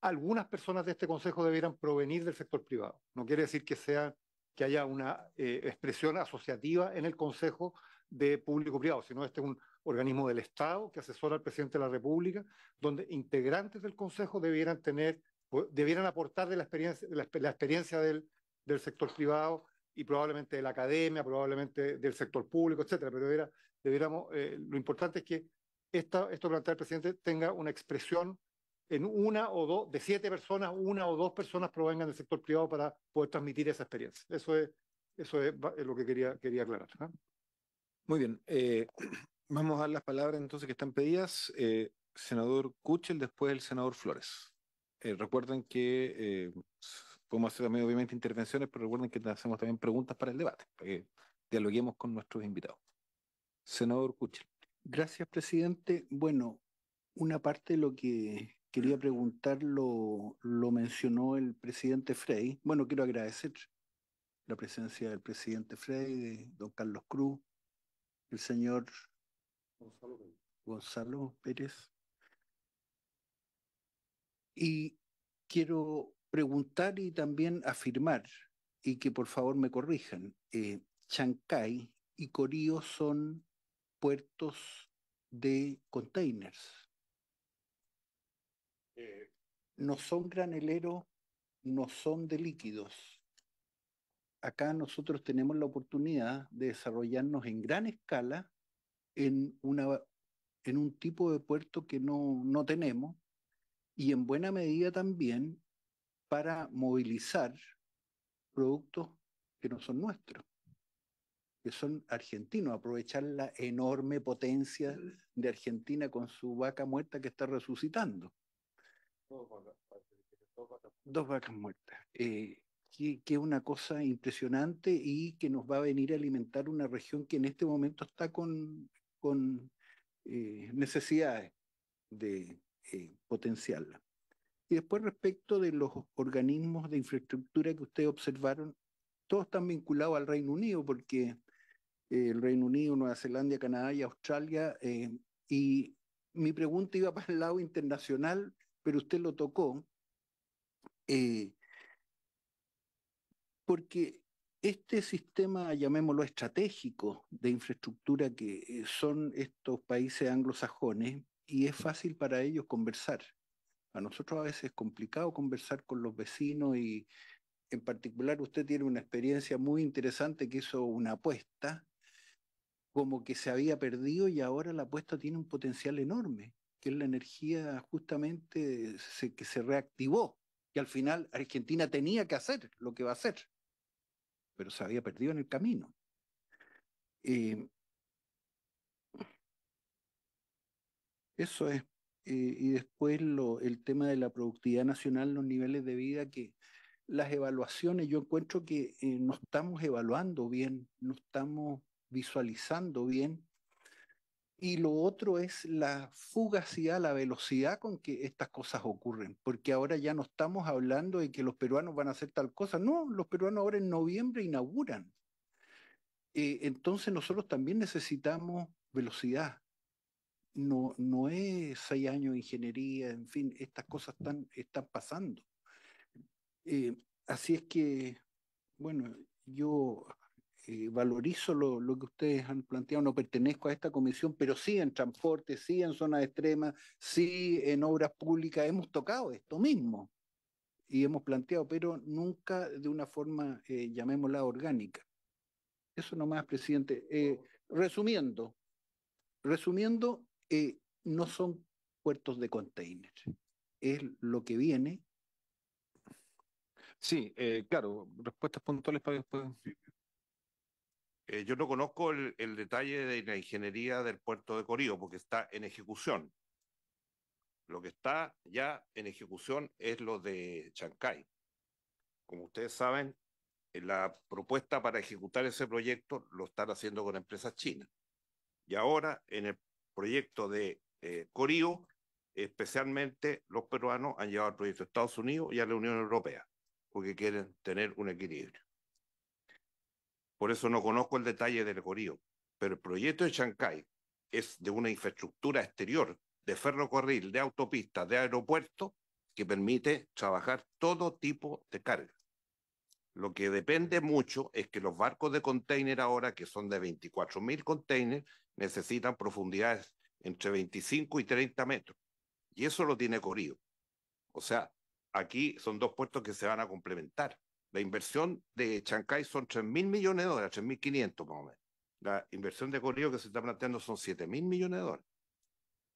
algunas personas de este consejo debieran provenir del sector privado. No quiere decir que haya una expresión asociativa en el consejo de público-privado, sino este es un organismo del Estado que asesora al presidente de la República, donde integrantes del consejo debieran aportar de la experiencia del sector privado y probablemente de la academia, probablemente del sector público, etcétera. Pero lo importante es que esto plantea el presidente tenga una expresión en una o dos, de 7 personas, 1 o 2 personas provengan del sector privado para poder transmitir esa experiencia. Eso es lo que quería aclarar. ¿Ah? Muy bien. Vamos a dar las palabras entonces que están pedidas. Senador Kuchel, después el senador Flores. Recuerden que podemos hacer también obviamente intervenciones, pero recuerden que hacemos también preguntas para el debate, para que dialoguemos con nuestros invitados. Senador Kuchel. Gracias, presidente. Bueno, una parte de lo que quería preguntar lo mencionó el presidente Frei. Bueno, quiero agradecer la presencia del presidente Frei, de don Carlos Cruz, el señor Gonzalo Pérez. Y quiero preguntar y también afirmar, y que por favor me corrijan, Chancay y Corío son puertos de containers. No son graneleros, no son de líquidos. Acá nosotros tenemos la oportunidad de desarrollarnos en gran escala en un tipo de puerto que no tenemos, y en buena medida también para movilizar productos que no son nuestros, que son argentinos, aprovechar la enorme potencia de Argentina con su vaca muerta que está resucitando. Dos vacas muertas. Que es una cosa impresionante y que nos va a venir a alimentar una región que en este momento está con necesidades de potenciarla. Y después, respecto de los organismos de infraestructura que ustedes observaron, todos están vinculados al Reino Unido, porque el Reino Unido, Nueva Zelanda, Canadá y Australia, y mi pregunta iba para el lado internacional, pero usted lo tocó, porque este sistema, llamémoslo estratégico, de infraestructura que son estos países anglosajones, y es fácil para ellos conversar. A nosotros a veces es complicado conversar con los vecinos, y en particular usted tiene una experiencia muy interesante que hizo una apuesta, como que se había perdido, y ahora la apuesta tiene un potencial enorme, que es la energía justamente que se reactivó, que al final Argentina tenía que hacer lo que va a hacer, pero se había perdido en el camino. Eso es. Y después el tema de la productividad nacional, los niveles de vida, que las evaluaciones, yo encuentro que no estamos evaluando bien, no estamos visualizando bien. Y lo otro es la fugacidad, la velocidad con que estas cosas ocurren, porque ahora ya no estamos hablando de que los peruanos van a hacer tal cosa, no, los peruanos ahora en noviembre inauguran. Entonces nosotros también necesitamos velocidad. No es 6 años de ingeniería, en fin, estas cosas están pasando. Así es que, bueno, yo valorizo lo que ustedes han planteado. No pertenezco a esta comisión, pero sí en transporte, sí en zonas extremas, sí en obras públicas. Hemos tocado esto mismo y hemos planteado, pero nunca de una forma, llamémosla, orgánica. Eso nomás, presidente. Resumiendo, no son puertos de container. Es lo que viene. Sí, claro, respuestas puntuales para después. Yo no conozco el detalle de la ingeniería del puerto de Corío porque está en ejecución. Lo que está ya en ejecución es lo de Chancay. Como ustedes saben, la propuesta para ejecutar ese proyecto lo están haciendo con empresas chinas. Y ahora en el proyecto de Corío, especialmente los peruanos han llevado el proyecto a Estados Unidos y a la Unión Europea, porque quieren tener un equilibrio. Por eso no conozco el detalle del Corío, pero el proyecto de Chancay es de una infraestructura exterior de ferrocarril, de autopistas, de aeropuertos, que permite trabajar todo tipo de carga. Lo que depende mucho es que los barcos de container ahora, que son de 24.000 containers, necesitan profundidades entre 25 y 30 metros. Y eso lo tiene Corío. O sea, aquí son dos puertos que se van a complementar. La inversión de Chancay son 3.000 millones de dólares, 3.500 más o menos. La inversión de Corío que se está planteando son 7.000 millones de dólares.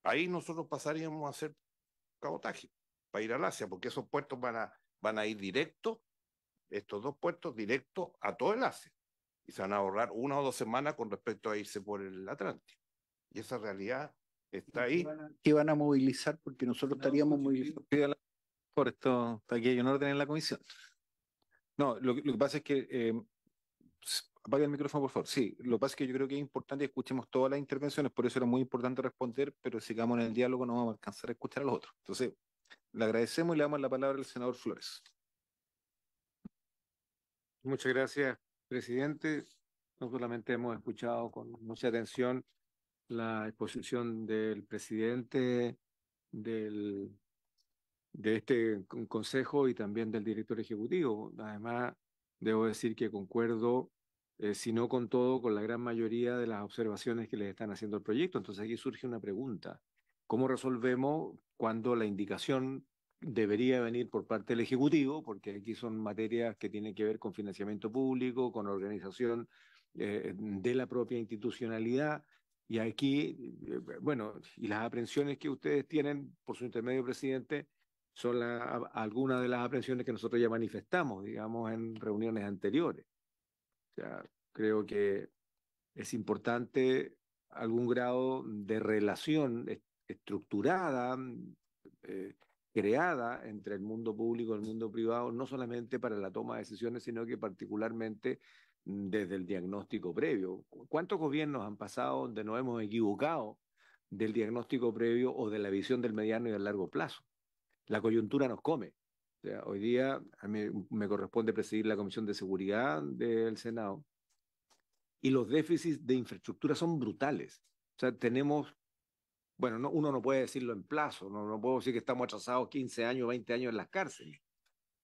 Ahí nosotros pasaríamos a hacer cabotaje para ir al Asia, porque esos puertos van a ir directo, estos dos puertos directos a todo el Asia. Y se van a ahorrar 1 o 2 semanas con respecto a irse por el Atlántico. Y esa realidad está ahí. ¿Qué van a movilizar? Porque nosotros estaríamos movilizando. Por esto, aquí hay un orden en la comisión. No, lo que pasa es que, apaga el micrófono, por favor. Sí, lo que pasa es que yo creo que es importante que escuchemos todas las intervenciones, por eso era muy importante responder, pero si sigamos en el diálogo no vamos a alcanzar a escuchar a los otros. Entonces, le agradecemos y le damos la palabra al senador Flores. Muchas gracias, presidente. No solamente hemos escuchado con mucha atención la exposición del presidente de este consejo y también del director ejecutivo. Además, debo decir que concuerdo sino con todo, con la gran mayoría de las observaciones que les están haciendo al proyecto. Entonces aquí surge una pregunta. ¿Cómo resolvemos cuando la indicación debería venir por parte del Ejecutivo? Porque aquí son materias que tienen que ver con financiamiento público, con organización de la propia institucionalidad. Y aquí, bueno, y las aprehensiones que ustedes tienen por su intermedio, presidente, son algunas de las aprehensiones que nosotros ya manifestamos, digamos, en reuniones anteriores. O sea, creo que es importante algún grado de relación estructurada, eh, creada entre el mundo público y el mundo privado, no solamente para la toma de decisiones, sino que particularmente desde el diagnóstico previo. ¿Cuántos gobiernos han pasado donde nos hemos equivocado del diagnóstico previo o de la visión del mediano y del largo plazo? La coyuntura nos come. O sea, hoy día a mí me corresponde presidir la Comisión de Seguridad del Senado y los déficits de infraestructura son brutales. O sea, tenemos, bueno, no, uno no puede decirlo en plazo, no puedo decir que estamos atrasados 15 años, 20 años en las cárceles,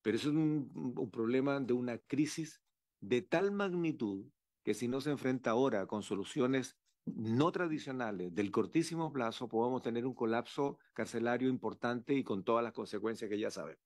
pero eso es un problema de una crisis de tal magnitud que si no se enfrenta ahora con soluciones no tradicionales del cortísimo plazo, podemos tener un colapso carcelario importante y con todas las consecuencias que ya sabemos.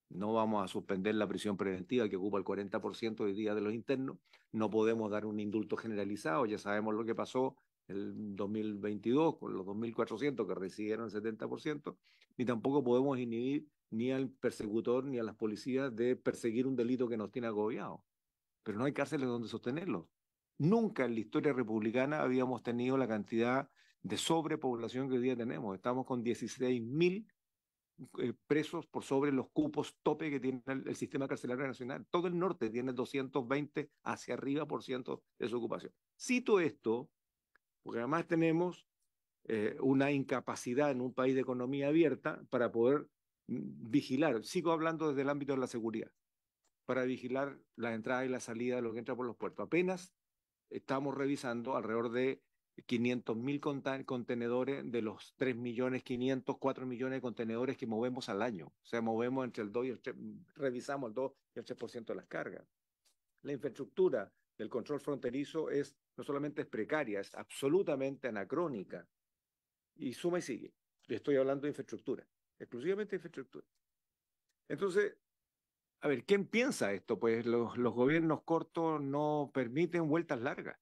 No vamos a suspender la prisión preventiva que ocupa el 40% hoy día de los internos. No podemos dar un indulto generalizado. Ya sabemos lo que pasó el 2022 con los 2.400 que recibieron el 70%. Ni tampoco podemos inhibir ni al persecutor ni a las policías de perseguir un delito que nos tiene agobiados. Pero no hay cárceles donde sostenerlos. Nunca en la historia republicana habíamos tenido la cantidad de sobrepoblación que hoy día tenemos. Estamos con 16.000 presos por sobre los cupos tope que tiene el sistema carcelario nacional. Todo el norte tiene 220 hacia arriba por ciento de su ocupación. Cito esto porque además tenemos una incapacidad en un país de economía abierta para poder vigilar, sigo hablando desde el ámbito de la seguridad, para vigilar la entrada y la salida de lo que entra por los puertos. Apenas estamos revisando alrededor de 500.000 contenedores de los 3.500.000, 4 millones de contenedores que movemos al año. O sea, movemos entre el 2 y el 3, revisamos el 2 y el 3% de las cargas. La infraestructura del control fronterizo no solamente es precaria, es absolutamente anacrónica. Y suma y sigue. Le estoy hablando de infraestructura, exclusivamente de infraestructura. Entonces, a ver, ¿quién piensa esto? Pues los gobiernos cortos no permiten vueltas largas.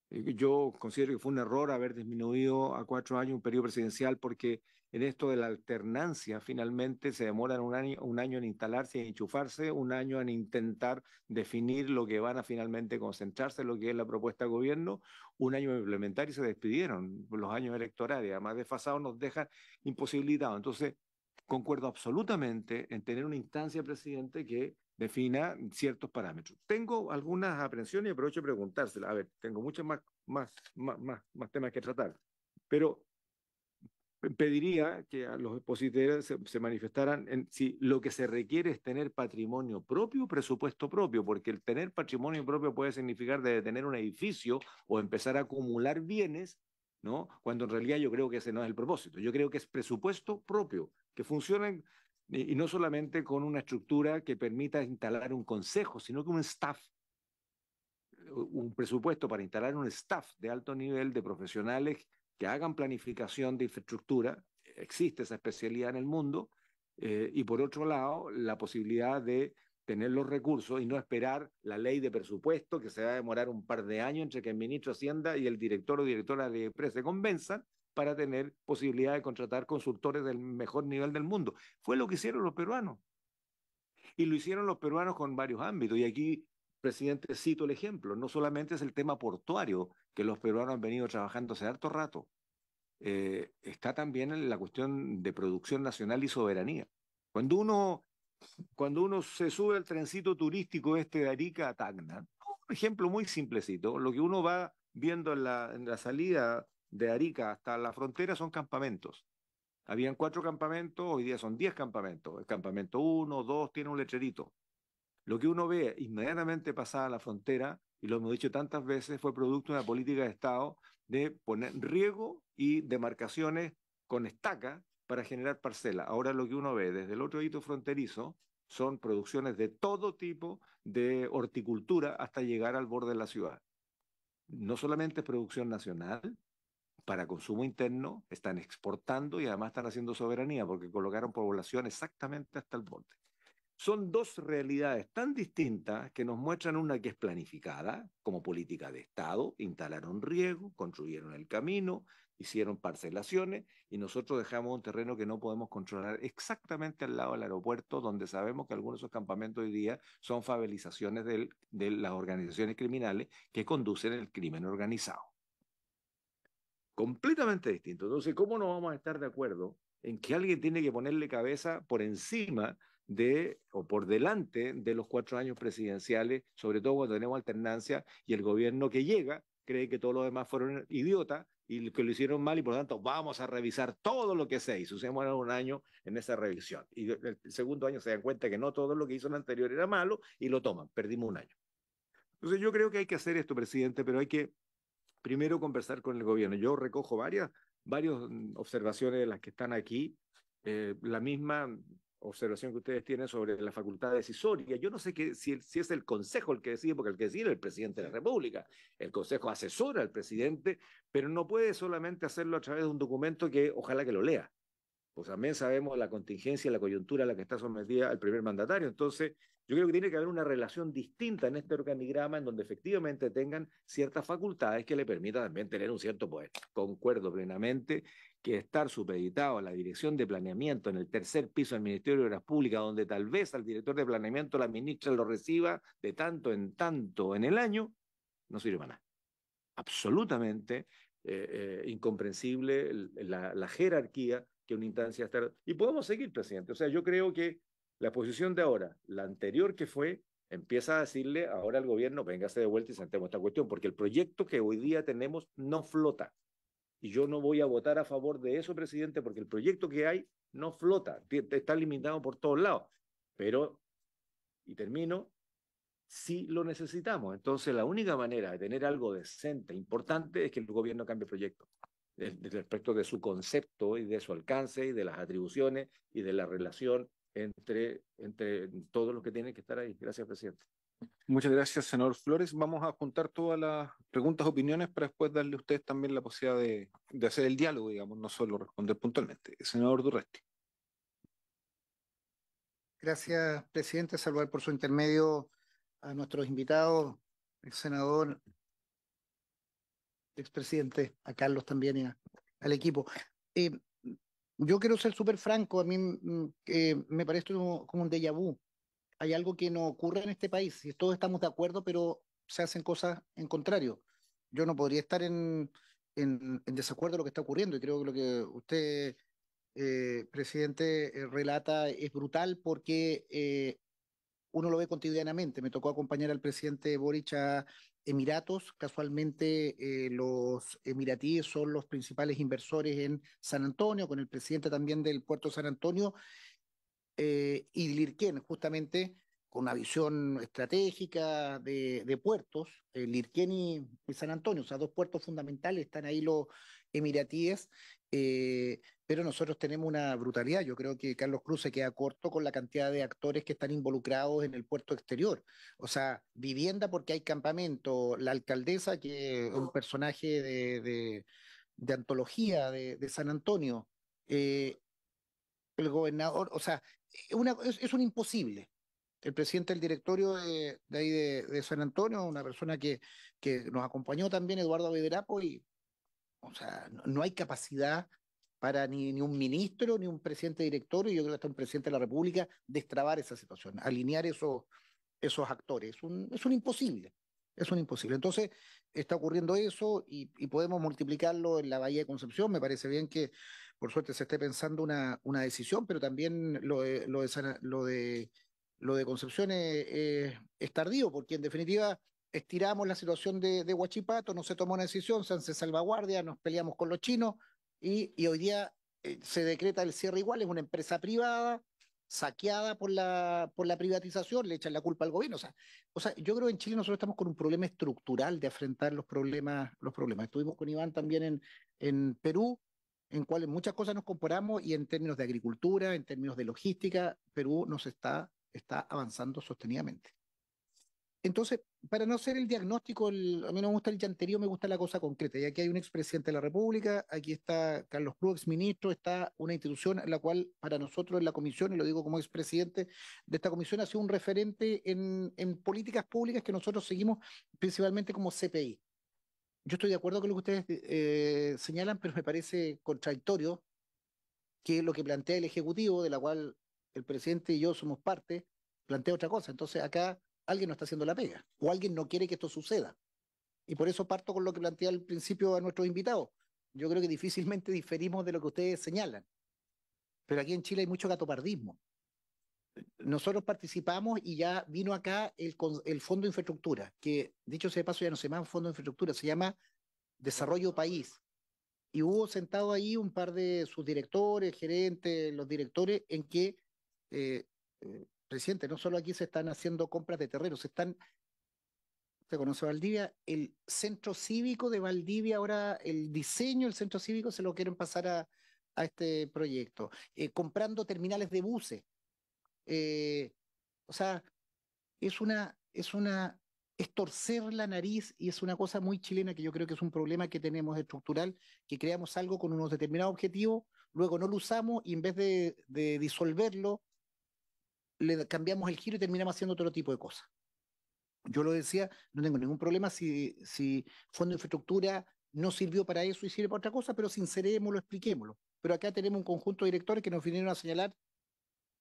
Yo considero que fue un error haber disminuido a 4 años un periodo presidencial porque en esto de la alternancia finalmente se demoran un año en instalarse y en enchufarse, un año en intentar definir lo que van a finalmente concentrarse, lo que es la propuesta de gobierno, un año en implementar y se despidieron. Los años electorales, además desfasados, nos dejan imposibilitados. Entonces, concuerdo absolutamente en tener una instancia, presidente, que defina ciertos parámetros. Tengo algunas aprensiones y aprovecho de preguntárselas. A ver, tengo muchos más temas que tratar, pero pediría que a los expositores se manifestaran en si lo que se requiere es tener patrimonio propio, presupuesto propio, porque el tener patrimonio propio puede significar de tener un edificio o empezar a acumular bienes, ¿no? Cuando en realidad yo creo que ese no es el propósito. Yo creo que es presupuesto propio, que funcionen y no solamente con una estructura que permita instalar un consejo, sino con un staff, un presupuesto para instalar un staff de alto nivel de profesionales que hagan planificación de infraestructura. Existe esa especialidad en el mundo. Y por otro lado, la posibilidad de tener los recursos y no esperar la ley de presupuesto que se va a demorar un par de años entre que el ministro de Hacienda y el director o directora de empresa se convenzan para tener posibilidad de contratar consultores del mejor nivel del mundo. Fue lo que hicieron los peruanos. Y lo hicieron los peruanos con varios ámbitos. Y aquí, presidente, cito el ejemplo. No solamente es el tema portuario, que los peruanos han venido trabajando hace harto rato. Está también en la cuestión de producción nacional y soberanía. Cuando uno se sube al trencito turístico de Arica a Tacna, un ejemplo muy simplecito, lo que uno va viendo en la salida de Arica hasta la frontera son campamentos. Habían 4 campamentos, hoy día son 10 campamentos. El campamento 1, 2 tiene un letrerito. Lo que uno ve inmediatamente pasada la frontera, y lo hemos dicho tantas veces, fue producto de una política de Estado de poner riego y demarcaciones con estaca para generar parcelas. Ahora lo que uno ve desde el otro hito fronterizo son producciones de todo tipo de horticultura hasta llegar al borde de la ciudad. No solamente es producción nacional, para consumo interno, están exportando y además están haciendo soberanía porque colocaron población exactamente hasta el borde. Son dos realidades tan distintas que nos muestran una que es planificada como política de Estado, instalaron riego, construyeron el camino, hicieron parcelaciones y nosotros dejamos un terreno que no podemos controlar exactamente al lado del aeropuerto, donde sabemos que algunos de esos campamentos hoy día son favelizaciones de las organizaciones criminales que conducen el crimen organizado. Completamente distinto. Entonces, ¿cómo no vamos a estar de acuerdo en que alguien tiene que ponerle cabeza por encima o por delante de los 4 años presidenciales, sobre todo cuando tenemos alternancia y el gobierno que llega cree que todos los demás fueron idiotas y que lo hicieron mal y por lo tanto vamos a revisar todo lo que se hizo? Se demora un año en esa revisión y el segundo año se dan cuenta que no todo lo que hizo el anterior era malo y lo toman, perdimos un año. Entonces yo creo que hay que hacer esto, presidente, pero hay que primero conversar con el gobierno. Yo recojo varias observaciones de las que están aquí, la misma observación que ustedes tienen sobre la facultad decisoria. Yo no sé si es el Consejo el que decide, porque el que decide es el presidente de la República. El Consejo asesora al presidente, pero no puede solamente hacerlo a través de un documento que ojalá que lo lea. Pues también sabemos la contingencia, la coyuntura a la que está sometida el primer mandatario. Entonces, yo creo que tiene que haber una relación distinta en este organigrama en donde efectivamente tengan ciertas facultades que le permitan también tener un cierto poder. Concuerdo plenamente que estar supeditado a la dirección de planeamiento en el tercer piso del Ministerio de Obras Públicas, donde tal vez al director de planeamiento la ministra lo reciba de tanto en el año, no sirve para nada. Absolutamente incomprensible la jerarquía que una instancia está. Y podemos seguir, presidente. O sea, yo creo que la posición de ahora, la anterior que fue, empieza a decirle ahora al gobierno, véngase de vuelta y sentemos esta cuestión, porque el proyecto que hoy día tenemos no flota. Y yo no voy a votar a favor de eso, presidente, porque el proyecto que hay no flota, está limitado por todos lados. Pero, y termino, sí lo necesitamos. Entonces, la única manera de tener algo decente, importante, es que el gobierno cambie el proyecto respecto de su concepto y de su alcance y de las atribuciones y de la relación entre todos los que tienen que estar ahí. Gracias, presidente. Muchas gracias, senador Flores. Vamos a juntar todas las preguntas, opiniones, para después darle a ustedes también la posibilidad de hacer el diálogo, digamos, no solo responder puntualmente. Senador Durresti. Gracias, presidente. Saludar por su intermedio a nuestros invitados, el senador, expresidente, a Carlos también y al equipo. Yo quiero ser súper franco, a mí me parece como un déjà vu. Hay algo que no ocurre en este país, y todos estamos de acuerdo, pero se hacen cosas en contrario. Yo no podría estar en desacuerdo de lo que está ocurriendo, y creo que lo que usted, presidente, relata es brutal porque uno lo ve cotidianamente. Me tocó acompañar al presidente Boric a Emiratos. Casualmente, los emiratíes son los principales inversores en San Antonio, con el presidente también del puerto de San Antonio, y Lirquén, justamente con una visión estratégica de puertos, Lirquén y San Antonio, o sea, dos puertos fundamentales, están ahí los emiratíes, pero nosotros tenemos una brutalidad. Yo creo que Carlos Cruz se queda corto con la cantidad de actores que están involucrados en el puerto exterior. O sea, vivienda porque hay campamento, la alcaldesa, que es un personaje de antología de San Antonio, el gobernador, o sea, es un imposible. El presidente del directorio de ahí de San Antonio, una persona que nos acompañó también, Eduardo Bederapo, y, o sea, no hay capacidad para ni un ministro, ni un presidente directorio, y yo creo que hasta un presidente de la República, destrabar esa situación, alinear esos actores. Es un imposible, es un imposible. Entonces, está ocurriendo eso y podemos multiplicarlo en la Bahía de Concepción. Me parece bien que, por suerte, se esté pensando una decisión, pero también lo de Concepción es tardío, porque en definitiva estiramos la situación de Huachipato, no se tomó una decisión, se hace salvaguardia, nos peleamos con los chinos y hoy día se decreta el cierre igual, es una empresa privada saqueada por la privatización, le echan la culpa al gobierno. O sea, yo creo que en Chile nosotros estamos con un problema estructural de afrontar los problemas. Estuvimos con Iván también en Perú, en cuales muchas cosas nos comparamos, y en términos de agricultura, en términos de logística, Perú nos está está avanzando sostenidamente. Entonces, para no hacer el diagnóstico, a mí no me gusta el llanterío, me gusta la cosa concreta. Y aquí hay un expresidente de la República, aquí está Carlos Cruz, exministro, está una institución en la cual para nosotros en la comisión, y lo digo como expresidente de esta comisión, ha sido un referente en políticas públicas que nosotros seguimos principalmente como CPI. Yo estoy de acuerdo con lo que ustedes señalan, pero me parece contradictorio que lo que plantea el Ejecutivo, de la cual el presidente y yo somos parte, plantea otra cosa. Entonces acá alguien no está haciendo la pega o alguien no quiere que esto suceda. Y por eso parto con lo que plantea al principio a nuestros invitados. Yo creo que difícilmente diferimos de lo que ustedes señalan, pero aquí en Chile hay mucho gatopardismo. Nosotros participamos y ya vino acá el Fondo de Infraestructura, que dicho sea de paso ya no se llama Fondo de Infraestructura, se llama Desarrollo País. Y hubo sentado ahí un par de sus directores, gerentes, los directores, en que, presidente, no solo aquí se están haciendo compras de terrenos, usted conoce Valdivia, el centro cívico de Valdivia, ahora el diseño del centro cívico se lo quieren pasar a este proyecto, comprando terminales de buses. Eh, o sea, es torcer la nariz y es una cosa muy chilena que yo creo que es un problema que tenemos estructural, que creamos algo con unos determinados objetivos, luego no lo usamos y en vez de disolverlo, le cambiamos el giro y terminamos haciendo otro tipo de cosas. Yo lo decía, no tengo ningún problema si Fondo de Infraestructura no sirvió para eso y sirve para otra cosa, pero sincerémoslo, expliquémoslo. Pero acá tenemos un conjunto de directores que nos vinieron a señalar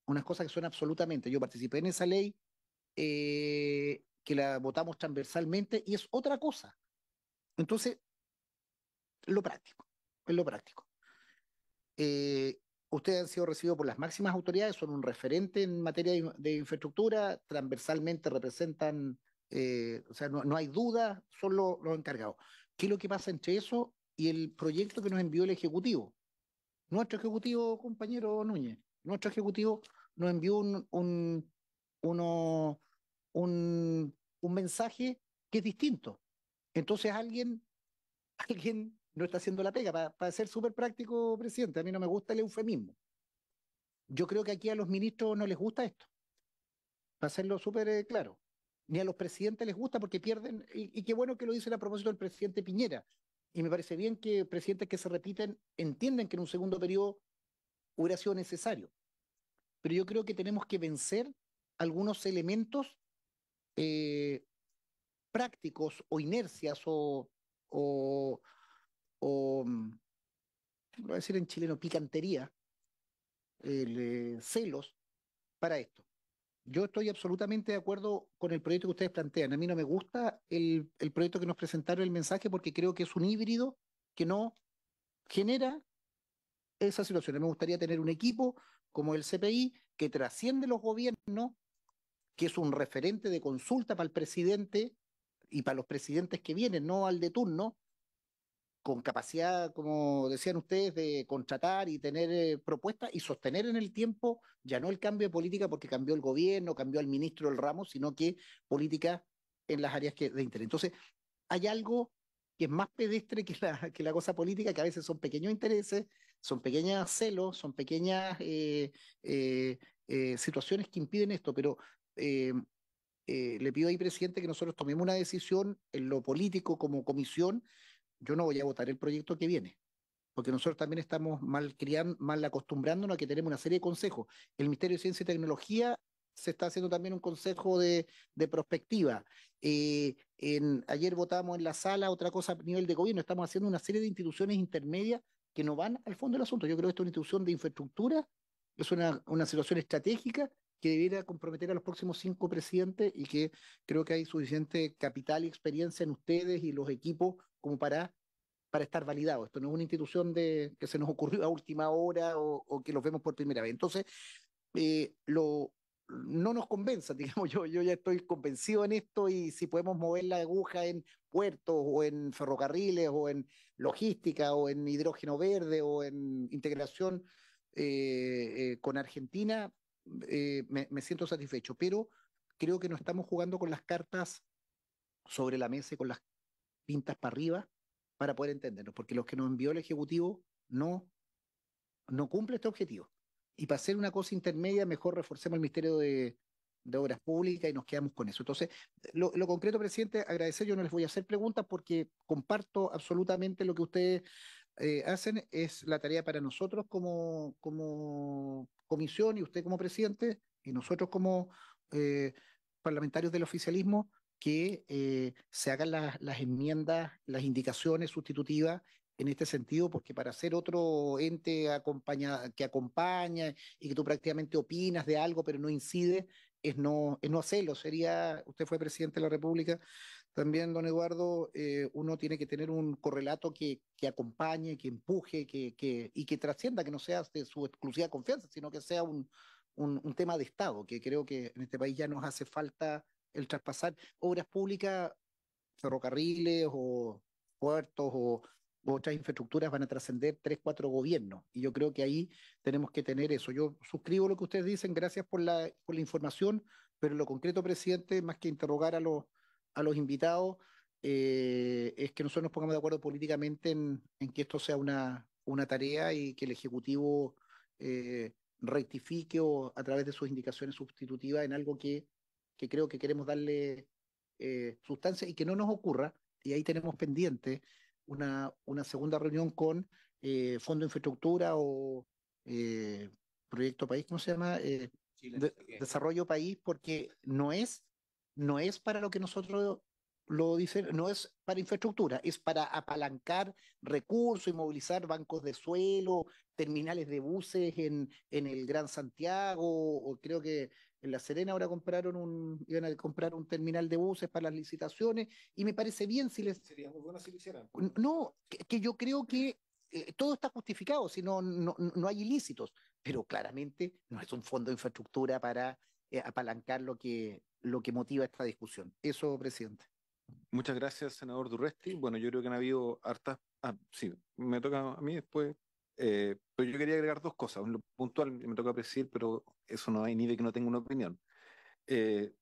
unas cosas que son absolutamente. Yo participé en esa ley, que la votamos transversalmente y es otra cosa. Entonces, lo práctico, es lo práctico. Eh, Ustedes han sido recibidos por las máximas autoridades, son un referente en materia de infraestructura, transversalmente representan, o sea, no hay duda, son los encargados. ¿Qué es lo que pasa entre eso y el proyecto que nos envió el Ejecutivo? Nuestro Ejecutivo, compañero Núñez, nuestro Ejecutivo nos envió uno, un mensaje que es distinto. Entonces alguien no está haciendo la pega. Para ser súper práctico, presidente, a mí no me gusta el eufemismo. Yo creo que aquí a los ministros no les gusta esto, para hacerlo súper claro. Ni a los presidentes les gusta porque pierden, y qué bueno que lo dicen a propósito del presidente Piñera. Y me parece bien que presidentes que se repiten entienden que en un segundo periodo hubiera sido necesario. Pero yo creo que tenemos que vencer algunos elementos eh, prácticos o inercias o, o lo voy a decir en chileno, picantería, celos para esto. Yo estoy absolutamente de acuerdo con el proyecto que ustedes plantean. A mí no me gusta el proyecto que nos presentaron, el mensaje, porque creo que es un híbrido que no genera esa situación. Me gustaría tener un equipo como el CPI que trasciende los gobiernos, que es un referente de consulta para el presidente y para los presidentes que vienen, no al de turno, con capacidad, como decían ustedes, de contratar y tener propuestas y sostener en el tiempo ya no el cambio de política porque cambió el gobierno, cambió el ministro del ramo, sino que política en las áreas de interés. Entonces, hay algo que es más pedestre que la cosa política, que a veces son pequeños intereses, son pequeños celos, son pequeñas situaciones que impiden esto, pero eh, le pido ahí, presidente, que nosotros tomemos una decisión en lo político como comisión. Yo no voy a votar el proyecto que viene, porque nosotros también estamos mal acostumbrándonos a que tenemos una serie de consejos. El Ministerio de Ciencia y Tecnología se está haciendo también un consejo de prospectiva. Ayer votamos en la sala otra cosa a nivel de gobierno, estamos haciendo una serie de instituciones intermedias que no van al fondo del asunto. Yo creo que esto es una institución de infraestructura, es una situación estratégica que debiera comprometer a los próximos 5 presidentes y que creo que hay suficiente capital y experiencia en ustedes y los equipos como para estar validado. Esto no es una institución que se nos ocurrió a última hora o que los vemos por primera vez. Entonces, eh, lo, no nos convenza, digamos, yo ya estoy convencido en esto y si podemos mover la aguja en puertos o en ferrocarriles o en logística o en hidrógeno verde o en integración con Argentina, me siento satisfecho, pero creo que no estamos jugando con las cartas sobre la mesa y con las pintas para arriba para poder entendernos, porque los que nos envió el Ejecutivo no cumple este objetivo. Y para hacer una cosa intermedia, mejor reforcemos el Ministerio de Obras Públicas y nos quedamos con eso. Entonces, lo concreto, presidente, agradecer, yo no les voy a hacer preguntas porque comparto absolutamente lo que ustedes hacen, es la tarea para nosotros como comisión y usted como presidente y nosotros como parlamentarios del oficialismo, que se hagan las enmiendas, las indicaciones sustitutivas en este sentido, porque para ser otro ente que acompaña y que tú prácticamente opinas de algo pero no incide, es no hacerlo. Sería, usted fue presidente de la República, también, don Eduardo, uno tiene que tener un correlato que acompañe, que empuje, y que trascienda, que no sea de su exclusiva confianza, sino que sea un tema de Estado, que creo que en este país ya nos hace falta el traspasar obras públicas, ferrocarriles o puertos o otras infraestructuras van a trascender tres, cuatro gobiernos. Y yo creo que ahí tenemos que tener eso. Yo suscribo lo que ustedes dicen, gracias por la información, pero lo concreto, presidente, más que interrogar a los invitados, es que nosotros nos pongamos de acuerdo políticamente en que esto sea una tarea y que el Ejecutivo rectifique o a través de sus indicaciones sustitutivas en algo que creo que queremos darle sustancia y que no nos ocurra, y ahí tenemos pendiente una segunda reunión con Fondo de Infraestructura o eh, Proyecto País, ¿cómo se llama? Desarrollo País, porque no es para lo que nosotros lo dicen, no es para infraestructura, es para apalancar recursos y movilizar bancos de suelo, terminales de buses en el Gran Santiago, o creo que en La Serena ahora iban a comprar un terminal de buses para las licitaciones, y me parece bien si les... Sería muy bueno si lo hicieran. No, que yo creo que todo está justificado, si no hay ilícitos, pero claramente no es un fondo de infraestructura para apalancar lo que motiva esta discusión. Eso, presidente. Muchas gracias, senador Durresti. Bueno, yo creo que han habido hartas. Ah, sí, me toca a mí después. Pero yo quería agregar dos cosas. Lo puntual me toca presidir, pero eso no hay ni de que no tenga una opinión. Eh,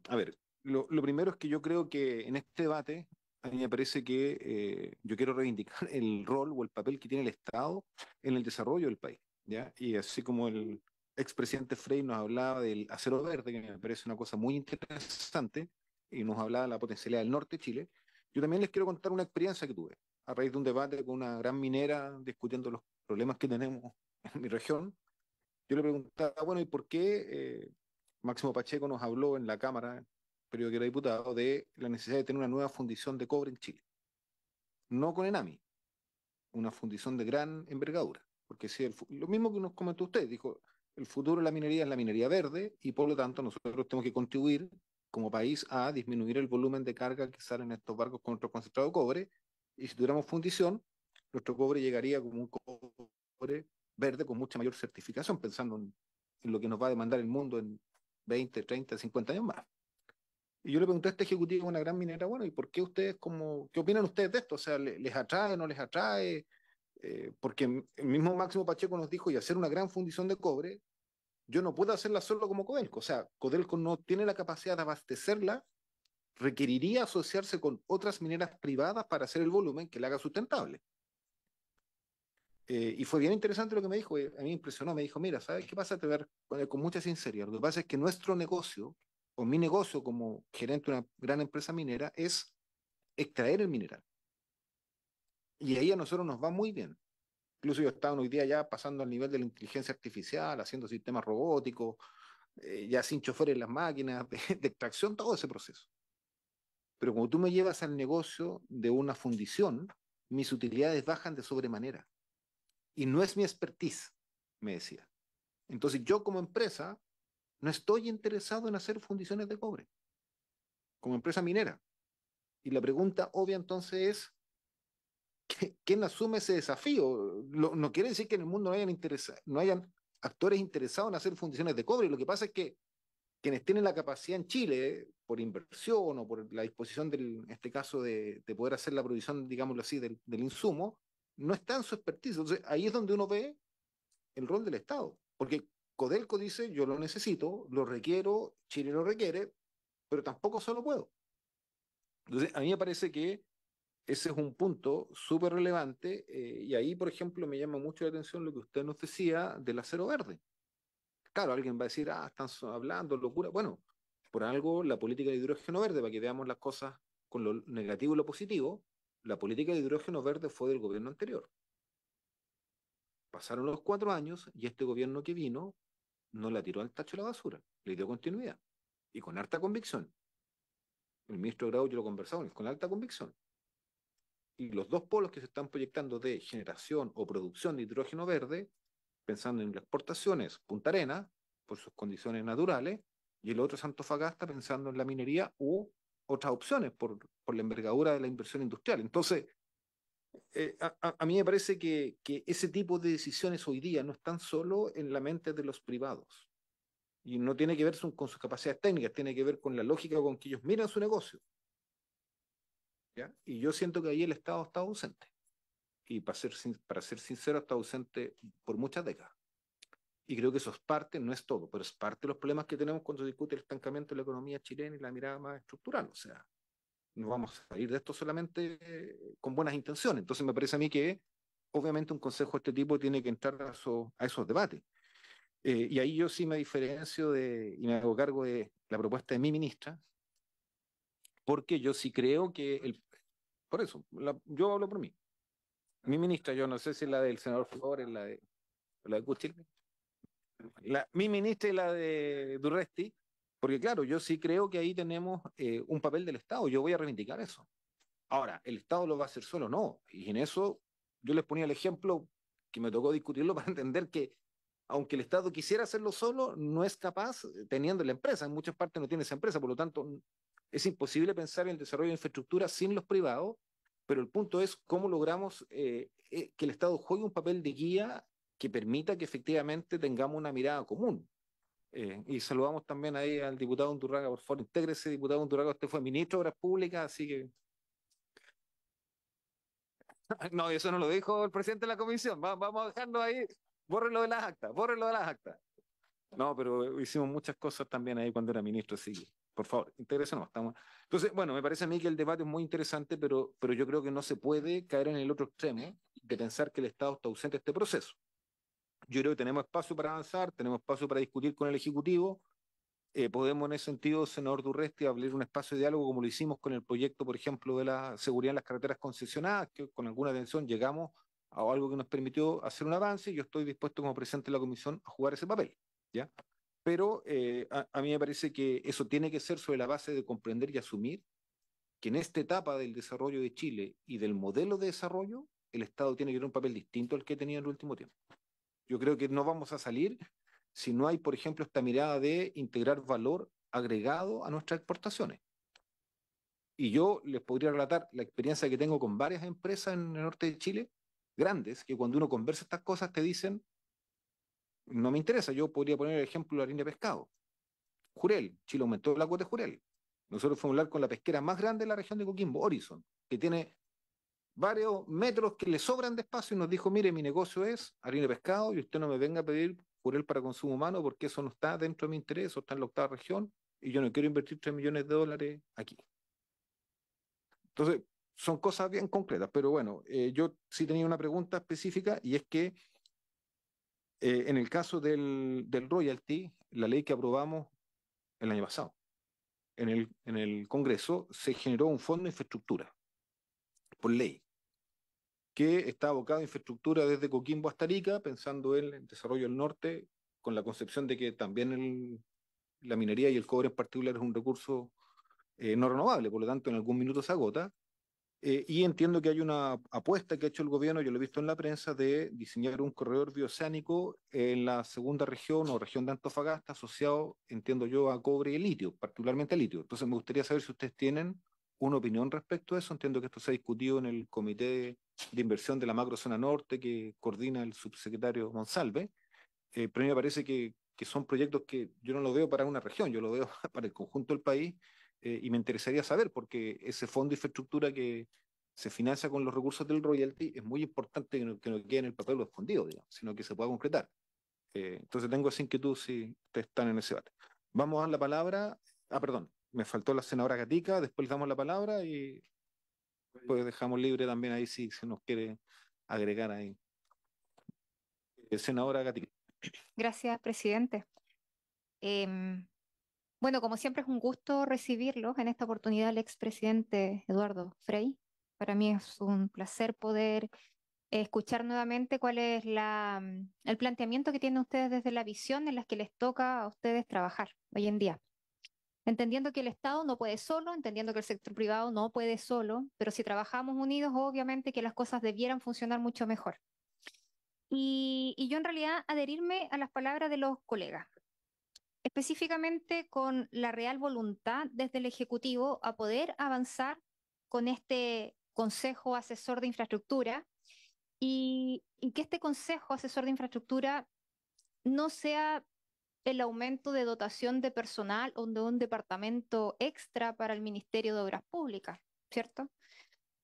a ver, lo primero es que yo creo que en este debate, a mí me parece que yo quiero reivindicar el rol o el papel que tiene el Estado en el desarrollo del país, ¿ya? Y así como el expresidente Frei nos hablaba del acero verde, que me parece una cosa muy interesante, y nos hablaba de la potencialidad del norte de Chile, yo también les quiero contar una experiencia que tuve a raíz de un debate con una gran minera discutiendo los problemas que tenemos en mi región. Yo le preguntaba, bueno, ¿y por qué Máximo Pacheco nos habló en la Cámara, periodo que era diputado, de la necesidad de tener una nueva fundición de cobre en Chile? No con Enami, una fundición de gran envergadura. Porque si lo mismo que nos comentó usted, dijo, el futuro de la minería es la minería verde y por lo tanto nosotros tenemos que contribuir como país a disminuir el volumen de carga que salen estos barcos con nuestro concentrado de cobre. Y si tuviéramos fundición, nuestro cobre llegaría como un cobre verde con mucha mayor certificación, pensando en lo que nos va a demandar el mundo en 20, 30, 50 años más. Y yo le pregunté a este ejecutivo de una gran minera, bueno, ¿y por qué ustedes, qué opinan ustedes de esto? O sea, ¿les atrae, no les atrae? Porque el mismo Máximo Pacheco nos dijo, y hacer una gran fundición de cobre, yo no puedo hacerla solo como Codelco. O sea, Codelco no tiene la capacidad de abastecerla, requeriría asociarse con otras mineras privadas para hacer el volumen que la haga sustentable. Y fue bien interesante lo que me dijo, a mí me impresionó, me dijo, mira, ¿sabes qué pasa? Te voy a ver con mucha sinceridad. Lo que pasa es que nuestro negocio, o mi negocio como gerente de una gran empresa minera, es extraer el mineral. Y ahí a nosotros nos va muy bien. Incluso yo estaba hoy día ya pasando al nivel de la inteligencia artificial, haciendo sistemas robóticos, ya sin choferes en las máquinas, de extracción, todo ese proceso. Pero cuando tú me llevas al negocio de una fundición, mis utilidades bajan de sobremanera. Y no es mi expertise, me decía. Entonces yo como empresa no estoy interesado en hacer fundiciones de cobre, como empresa minera. Y la pregunta obvia entonces es, ¿quién asume ese desafío? No quiere decir que en el mundo no hayan actores interesados en hacer fundiciones de cobre. Lo que pasa es que quienes tienen la capacidad en Chile, por inversión o por la disposición, en este caso, de poder hacer la provisión, digámoslo así, del insumo, no está en su expertise. Entonces ahí es donde uno ve el rol del Estado. Porque Codelco dice, yo lo necesito, lo requiero, Chile lo requiere, pero tampoco solo puedo. Entonces, a mí me parece que ese es un punto súper relevante y ahí, por ejemplo, me llama mucho la atención lo que usted nos decía del acero verde. Claro, alguien va a decir, están hablando, locura. Bueno, por algo la política de hidrógeno verde, para que veamos las cosas con lo negativo y lo positivo, la política de hidrógeno verde fue del gobierno anterior. Pasaron los 4 años y este gobierno que vino no la tiró al tacho de la basura, le dio continuidad y con harta convicción. El ministro Grau yo lo conversaba con alta convicción. Y los dos polos que se están proyectando de generación o producción de hidrógeno verde, pensando en las exportaciones, Punta Arena, por sus condiciones naturales, y el otro es Antofagasta, pensando en la minería u otras opciones por la envergadura de la inversión industrial. Entonces, a mí me parece que ese tipo de decisiones hoy día no están solo en la mente de los privados. Y no tiene que ver con sus capacidades técnicas, tiene que ver con la lógica con que ellos miran su negocio. ¿Ya? Y yo siento que ahí el Estado está ausente. Y para ser sincero, está ausente por muchas décadas. Y creo que eso es parte, no es todo, pero es parte de los problemas que tenemos cuando se discute el estancamiento de la economía chilena y la mirada más estructural. O sea, no vamos a salir de esto solamente con buenas intenciones. Entonces me parece a mí que obviamente un consejo de este tipo tiene que entrar a esos debates. Y ahí yo sí me diferencio y me hago cargo de la propuesta de mi ministra, porque yo sí creo por eso, yo hablo por mí. Mi ministra, yo no sé si es la del senador Flores, la de Kuchil, mi ministra y la de Durresti, porque claro, yo sí creo que ahí tenemos un papel del Estado, yo voy a reivindicar eso. Ahora, ¿el Estado lo va a hacer solo? No, y en eso yo les ponía el ejemplo que me tocó discutirlo para entender que aunque el Estado quisiera hacerlo solo, no es capaz teniendo la empresa, en muchas partes no tiene esa empresa, por lo tanto es imposible pensar en el desarrollo de infraestructura sin los privados, pero el punto es cómo logramos que el Estado juegue un papel de guía que permita que efectivamente tengamos una mirada común. Y saludamos también ahí al diputado Undurraga, por favor, intégrese, diputado Undurraga, usted fue ministro de Obras Públicas, así que... No, eso no lo dijo el presidente de la comisión, vamos a dejarlo ahí, bórrelo de las actas, bórrelo de las actas. No, pero hicimos muchas cosas también ahí cuando era ministro, así que, por favor, intégrese, no, estamos... Entonces, bueno, me parece a mí que el debate es muy interesante, pero yo creo que no se puede caer en el otro extremo de pensar que el Estado está ausente de este proceso. Yo creo que tenemos espacio para avanzar, tenemos espacio para discutir con el Ejecutivo. Podemos en ese sentido, senador Durresti, abrir un espacio de diálogo como lo hicimos con el proyecto, por ejemplo, de la seguridad en las carreteras concesionadas, que con alguna atención llegamos a algo que nos permitió hacer un avance y yo estoy dispuesto como presidente de la comisión a jugar ese papel, ¿ya? Pero a mí me parece que eso tiene que ser sobre la base de comprender y asumir que en esta etapa del desarrollo de Chile y del modelo de desarrollo, el Estado tiene que tener un papel distinto al que tenía en el último tiempo. Yo creo que no vamos a salir si no hay, por ejemplo, esta mirada de integrar valor agregado a nuestras exportaciones. Y yo les podría relatar la experiencia que tengo con varias empresas en el norte de Chile, grandes, que cuando uno conversa estas cosas te dicen, no me interesa, yo podría poner el ejemplo de la harina de pescado. Jurel, Chile aumentó la cuota de Jurel. Nosotros fuimos a hablar con la pesquera más grande de la región de Coquimbo, Horizon, que tiene varios metros que le sobran de espacio y nos dijo, mire, mi negocio es harina de pescado y usted no me venga a pedir jurel para consumo humano porque eso no está dentro de mi interés, eso está en la octava región y yo no quiero invertir 3 millones de dólares aquí. Entonces, son cosas bien concretas, pero bueno, yo sí tenía una pregunta específica y es que en el caso del royalty, la ley que aprobamos el año pasado en el Congreso, se generó un fondo de infraestructura por ley que está abocado a infraestructura desde Coquimbo hasta Arica, pensando en el desarrollo del norte, con la concepción de que también la minería y el cobre en particular es un recurso no renovable, por lo tanto en algún minuto se agota. Y entiendo que hay una apuesta que ha hecho el gobierno, yo lo he visto en la prensa, de diseñar un corredor bioceánico en la segunda región o región de Antofagasta, asociado, entiendo yo, a cobre y litio, particularmente a litio. Entonces me gustaría saber si ustedes tienen una opinión respecto a eso. Entiendo que esto se ha discutido en el Comité de Inversión de la Macrozona Norte que coordina el subsecretario Monsalve, pero a mí me parece que son proyectos que yo no lo veo para una región, yo lo veo para el conjunto del país y me interesaría saber, porque ese fondo de infraestructura que se financia con los recursos del royalty es muy importante que no quede en el papel o escondido, digamos, sino que se pueda concretar. Entonces tengo esa inquietud si ustedes están en ese debate. Vamos a dar la palabra, perdón, me faltó la senadora Gatica, después le damos la palabra y pues dejamos libre también ahí si se nos quiere agregar ahí. Senadora Gatica. Gracias, presidente. Bueno, como siempre es un gusto recibirlos en esta oportunidad el expresidente Eduardo Frei. Para mí es un placer poder escuchar nuevamente cuál es el planteamiento que tienen ustedes desde la visión en la que les toca a ustedes trabajar hoy en día. Entendiendo que el Estado no puede solo, entendiendo que el sector privado no puede solo, pero si trabajamos unidos, obviamente que las cosas debieran funcionar mucho mejor. Y yo en realidad adherirme a las palabras de los colegas, específicamente con la real voluntad desde el Ejecutivo a poder avanzar con este Consejo Asesor de Infraestructura y que este Consejo Asesor de Infraestructura no sea el aumento de dotación de personal o de un departamento extra para el Ministerio de Obras Públicas, ¿cierto?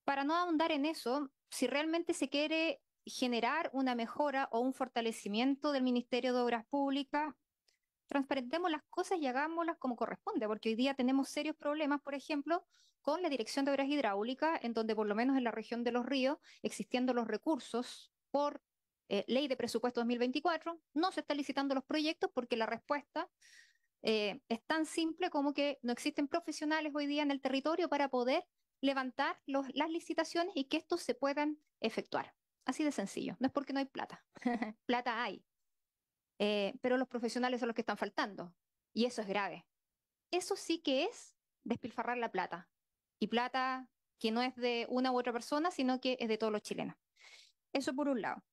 Para no ahondar en eso, si realmente se quiere generar una mejora o un fortalecimiento del Ministerio de Obras Públicas, transparentemos las cosas y hagámoslas como corresponde, porque hoy día tenemos serios problemas, por ejemplo, con la Dirección de Obras Hidráulicas, en donde por lo menos en la región de Los Ríos, existiendo los recursos por ley de presupuesto 2024, no se están licitando los proyectos porque la respuesta es tan simple como que no existen profesionales hoy día en el territorio para poder levantar las licitaciones y que estos se puedan efectuar. Así de sencillo, no es porque no hay plata, plata hay, pero los profesionales son los que están faltando y eso es grave. Eso sí que es despilfarrar la plata y plata que no es de una u otra persona, sino que es de todos los chilenos. Eso por un lado.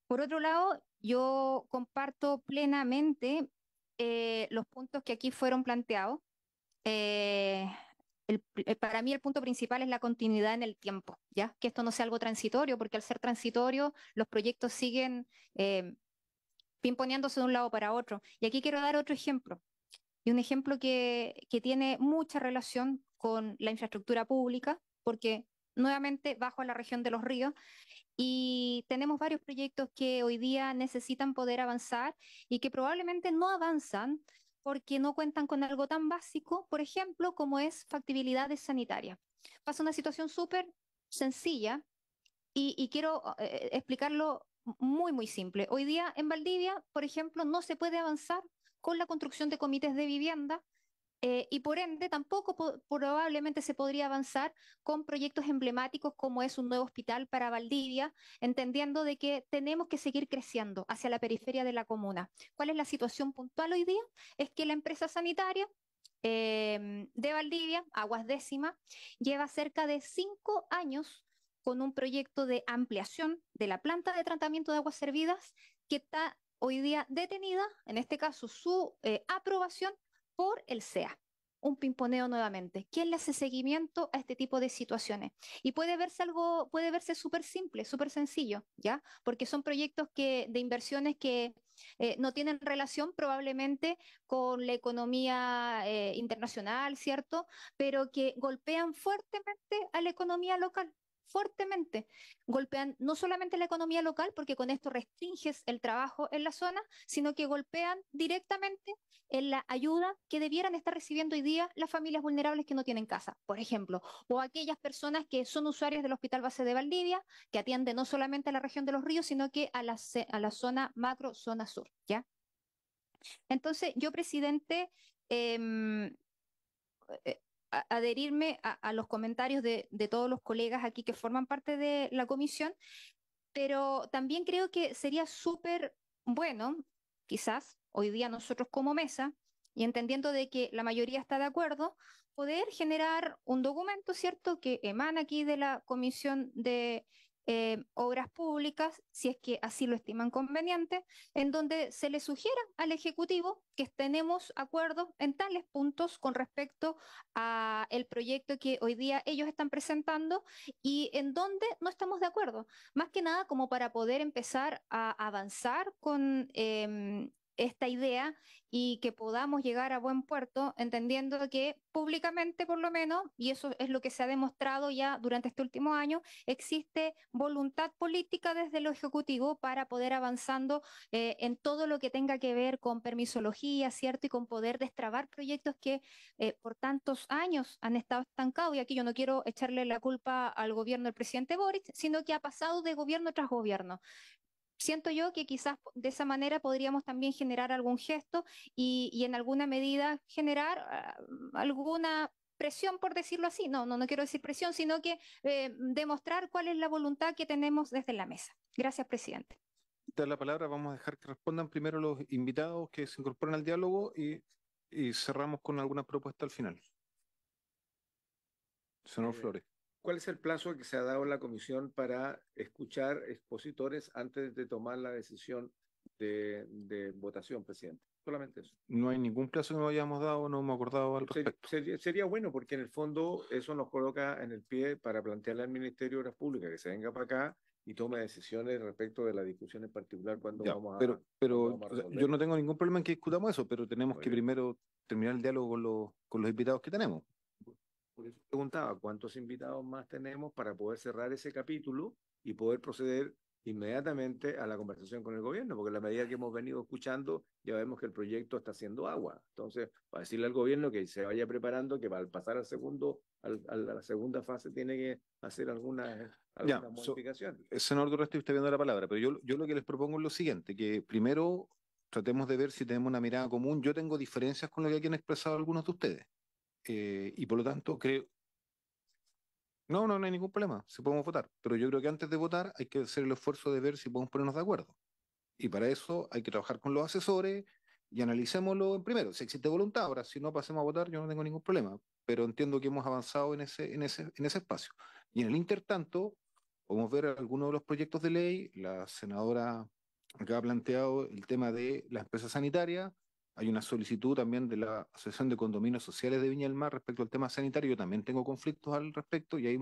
Por otro lado, yo comparto plenamente los puntos que aquí fueron planteados. Eh, para mí el punto principal es la continuidad en el tiempo, ¿ya? Que esto no sea algo transitorio, porque al ser transitorio los proyectos siguen pimponeándose de un lado para otro. Y aquí quiero dar otro ejemplo, y un ejemplo que tiene mucha relación con la infraestructura pública, porque nuevamente bajo a la región de Los Ríos y tenemos varios proyectos que hoy día necesitan poder avanzar y que probablemente no avanzan porque no cuentan con algo tan básico, por ejemplo, como es factibilidades sanitarias. Pasa una situación súper sencilla y quiero explicarlo muy, muy simple. Hoy día en Valdivia, por ejemplo, no se puede avanzar con la construcción de comités de vivienda y por ende tampoco probablemente se podría avanzar con proyectos emblemáticos como es un nuevo hospital para Valdivia, entendiendo de que tenemos que seguir creciendo hacia la periferia de la comuna. ¿Cuál es la situación puntual hoy día? Es que la empresa sanitaria de Valdivia, Aguas Décima, lleva cerca de 5 años con un proyecto de ampliación de la planta de tratamiento de aguas servidas que está hoy día detenida, en este caso su aprobación por el SEA. Un pimponeo nuevamente. ¿Quién le hace seguimiento a este tipo de situaciones? Y puede verse súper simple, súper sencillo, ¿ya? Porque son proyectos de inversiones que no tienen relación probablemente con la economía internacional, ¿cierto? Pero que golpean fuertemente a la economía local. Fuertemente. Golpean no solamente la economía local, porque con esto restringes el trabajo en la zona, sino que golpean directamente en la ayuda que debieran estar recibiendo hoy día las familias vulnerables que no tienen casa, por ejemplo, o aquellas personas que son usuarias del Hospital Base de Valdivia, que atiende no solamente a la región de Los Ríos, sino que a la zona macro, zona sur, ¿ya? Entonces, yo, presidente, eh, adherirme a los comentarios de todos los colegas aquí que forman parte de la comisión, pero también creo que sería súper bueno, quizás hoy día nosotros como mesa, y entendiendo de que la mayoría está de acuerdo, poder generar un documento, ¿cierto?, que emana aquí de la Comisión de Obras Públicas, si es que así lo estiman conveniente, en donde se le sugiera al Ejecutivo que tenemos acuerdos en tales puntos con respecto a el proyecto que hoy día ellos están presentando y en donde no estamos de acuerdo. Más que nada como para poder empezar a avanzar con esta idea y que podamos llegar a buen puerto, entendiendo que públicamente por lo menos, y eso es lo que se ha demostrado ya durante este último año, existe voluntad política desde lo ejecutivo para poder avanzando en todo lo que tenga que ver con permisología, ¿cierto? Y con poder destrabar proyectos que por tantos años han estado estancados. Y aquí yo no quiero echarle la culpa al gobierno del presidente Boric, sino que ha pasado de gobierno tras gobierno. siento yo que quizás de esa manera podríamos también generar algún gesto y en alguna medida generar alguna presión, por decirlo así. No quiero decir presión, sino que demostrar cuál es la voluntad que tenemos desde la mesa. Gracias, presidente. Dar la palabra, vamos a dejar que respondan primero los invitados que se incorporan al diálogo y cerramos con alguna propuesta al final. Senador Flores. ¿Cuál es el plazo que se ha dado la comisión para escuchar expositores antes de tomar la decisión de votación, presidente? Solamente eso. No hay ningún plazo que nos hayamos dado, no hemos acordado al respecto. Sería bueno porque en el fondo eso nos coloca en el pie para plantearle al Ministerio de Obras Públicas que se venga para acá y tome decisiones respecto de la discusión en particular cuando Ya, vamos a... pero cuando vamos a o sea, resolver. yo no tengo ningún problema en que discutamos eso, pero tenemos que Oye. primero terminar el diálogo con los invitados que tenemos. Por eso preguntaba cuántos invitados más tenemos para poder cerrar ese capítulo y poder proceder inmediatamente a la conversación con el gobierno, porque a la medida que hemos venido escuchando, ya vemos que el proyecto está haciendo agua. Entonces, para decirle al gobierno que se vaya preparando, que al pasar a la segunda fase tiene que hacer alguna modificación. Senador Durresti, usted viendo la palabra, pero yo lo que les propongo es lo siguiente, que primero tratemos de ver si tenemos una mirada común. Yo tengo diferencias con lo que aquí han expresado algunos de ustedes. Y por lo tanto creo... No hay ningún problema, si podemos votar, pero yo creo que antes de votar hay que hacer el esfuerzo de ver si podemos ponernos de acuerdo. Y para eso hay que trabajar con los asesores y analicémoslo en primero. Si existe voluntad, ahora si no pasemos a votar, yo no tengo ningún problema, pero entiendo que hemos avanzado en ese espacio. Y en el intertanto, podemos ver algunos de los proyectos de ley. La senadora acá ha planteado el tema de la empresa sanitaria. Hay una solicitud también de la Asociación de Condominios Sociales de Viña del Mar respecto al tema sanitario. Yo también tengo conflictos al respecto y hay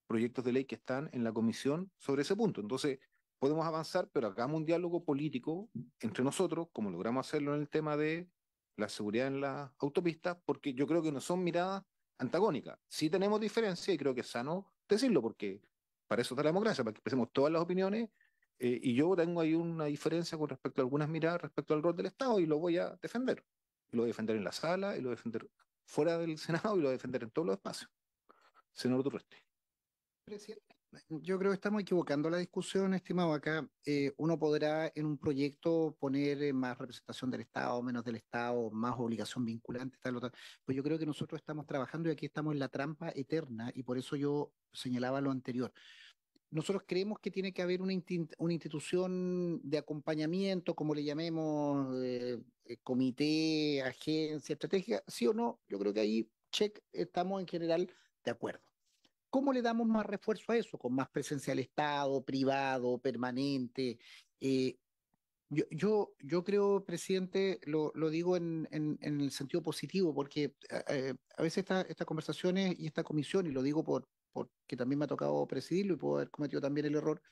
proyectos de ley que están en la comisión sobre ese punto. Entonces, podemos avanzar, pero hagamos un diálogo político entre nosotros, como logramos hacerlo en el tema de la seguridad en las autopistas, porque yo creo que no son miradas antagónicas. Sí tenemos diferencia y creo que es sano decirlo, porque para eso está la democracia, para que expresemos todas las opiniones. Y yo tengo ahí una diferencia con respecto a algunas miradas respecto al rol del Estado y lo voy a defender. Lo voy a defender en la sala, y lo voy a defender fuera del Senado y lo voy a defender en todos los espacios. Senador Durresti. Presidente, yo creo que estamos equivocando la discusión, estimado. Acá uno podrá en un proyecto poner más representación del Estado, menos del Estado, más obligación vinculante, tal o tal. Pues yo creo que nosotros estamos trabajando y aquí estamos en la trampa eterna y por eso yo señalaba lo anterior. Nosotros creemos que tiene que haber una institución de acompañamiento, como le llamemos, comité, agencia estratégica, sí o no. Yo creo que ahí, check, estamos en general de acuerdo. ¿Cómo le damos más refuerzo a eso? Con más presencia del Estado, privado, permanente. Eh, yo creo, presidente, lo digo en el sentido positivo, porque a veces estas conversaciones y esta comisión, y lo digo porque también me ha tocado presidirlo y puedo haber cometido también el error,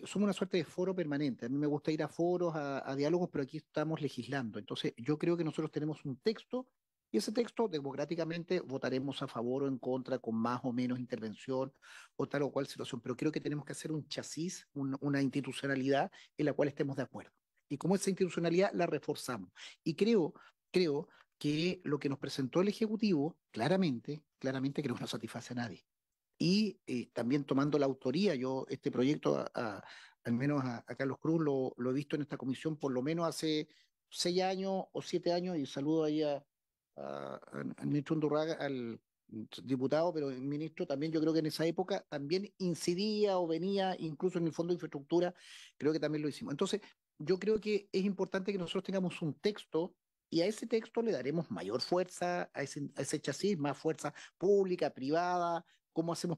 somos una suerte de foro permanente. A mí me gusta ir a foros, a diálogos, pero aquí estamos legislando. Entonces, yo creo que nosotros tenemos un texto y ese texto democráticamente votaremos a favor o en contra con más o menos intervención o tal o cual situación. Pero creo que tenemos que hacer un chasis, una institucionalidad en la cual estemos de acuerdo. Y como esa institucionalidad la reforzamos. Y creo que lo que nos presentó el Ejecutivo, claramente creo que no satisface a nadie y también tomando la autoría, yo este proyecto, al menos a Carlos Cruz, lo he visto en esta comisión por lo menos hace 6 años o 7 años, y saludo ahí al ministro Undurraga, al diputado, pero el ministro también, yo creo que en esa época también incidía o venía, incluso en el Fondo de Infraestructura, creo que también lo hicimos. Entonces, yo creo que es importante que nosotros tengamos un texto y a ese texto le daremos mayor fuerza, a ese chasis, más fuerza pública, privada, cómo hacemos,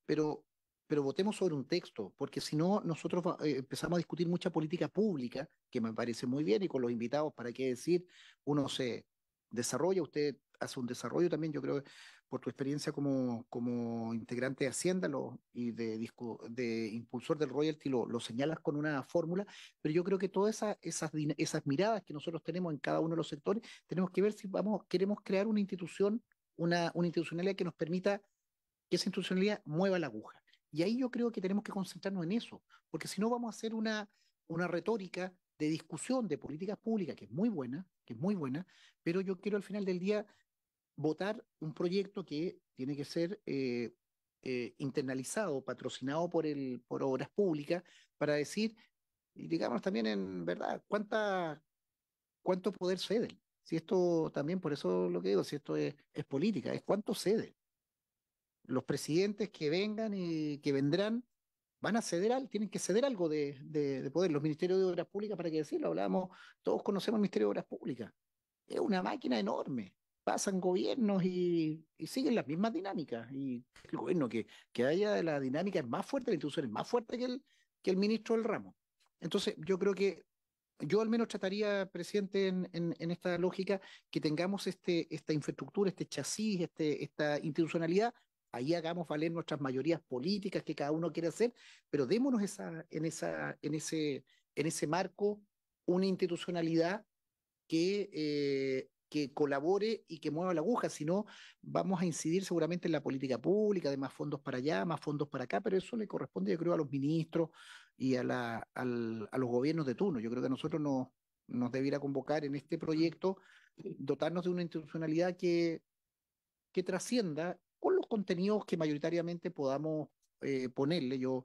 pero votemos sobre un texto, porque si no, nosotros empezamos a discutir mucha política pública, que me parece muy bien, y con los invitados, ¿para qué decir? Uno se desarrolla, usted hace un desarrollo también, yo creo, por tu experiencia como integrante de Hacienda y de impulsor del royalty, lo señalas con una fórmula, pero yo creo que todas esas miradas que nosotros tenemos en cada uno de los sectores, tenemos que ver si queremos crear una institución, una institucionalidad que nos permita que esa institucionalidad mueva la aguja. Y ahí yo creo que tenemos que concentrarnos en eso, porque si no vamos a hacer una retórica de discusión de políticas públicas que es muy buena, pero yo quiero al final del día votar un proyecto que tiene que ser internalizado, patrocinado por Obras Públicas, para decir y digamos también en verdad, cuánto poder ceden. Si esto también, por eso lo que digo, si esto es política, es cuánto ceden. Los presidentes que vengan y que vendrán van a ceder tienen que ceder algo de poder. Los ministerios de Obras Públicas, para qué decirlo, hablábamos, todos conocemos el Ministerio de Obras Públicas. Es una máquina enorme. Pasan gobiernos y siguen las mismas dinámicas. Y el gobierno que haya la dinámica es más fuerte, la institución es más fuerte que el ministro del ramo. Entonces, yo creo que yo al menos trataría, presidente, en esta lógica, que tengamos esta infraestructura, este chasis, esta institucionalidad, ahí hagamos valer nuestras mayorías políticas que cada uno quiere hacer, pero démonos en ese marco una institucionalidad que colabore y que mueva la aguja, si no vamos a incidir seguramente en la política pública, de más fondos para allá, más fondos para acá, pero eso le corresponde, yo creo, a los ministros y a los gobiernos de turno. Yo creo que a nosotros nos debiera convocar en este proyecto, dotarnos de una institucionalidad que trascienda con los contenidos que mayoritariamente podamos ponerle. Yo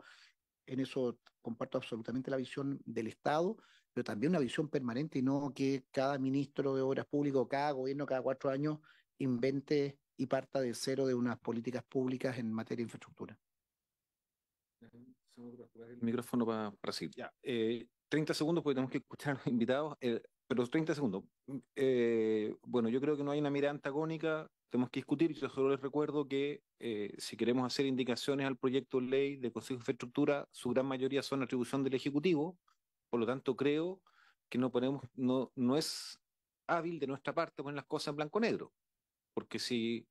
en eso comparto absolutamente la visión del Estado, pero también una visión permanente y no que cada ministro de Obras Públicas o cada gobierno cada 4 años invente y parta de cero de unas políticas públicas en materia de infraestructura. El micrófono para seguir. Ya, 30 segundos porque tenemos que escuchar a los invitados, pero 30 segundos. Bueno, yo creo que no hay una mirada antagónica, tenemos que discutir. Yo solo les recuerdo que si queremos hacer indicaciones al proyecto de ley de Consejo de Infraestructura, su gran mayoría son atribución del Ejecutivo, por lo tanto creo que no es hábil de nuestra parte poner las cosas en blanco-negro, porque si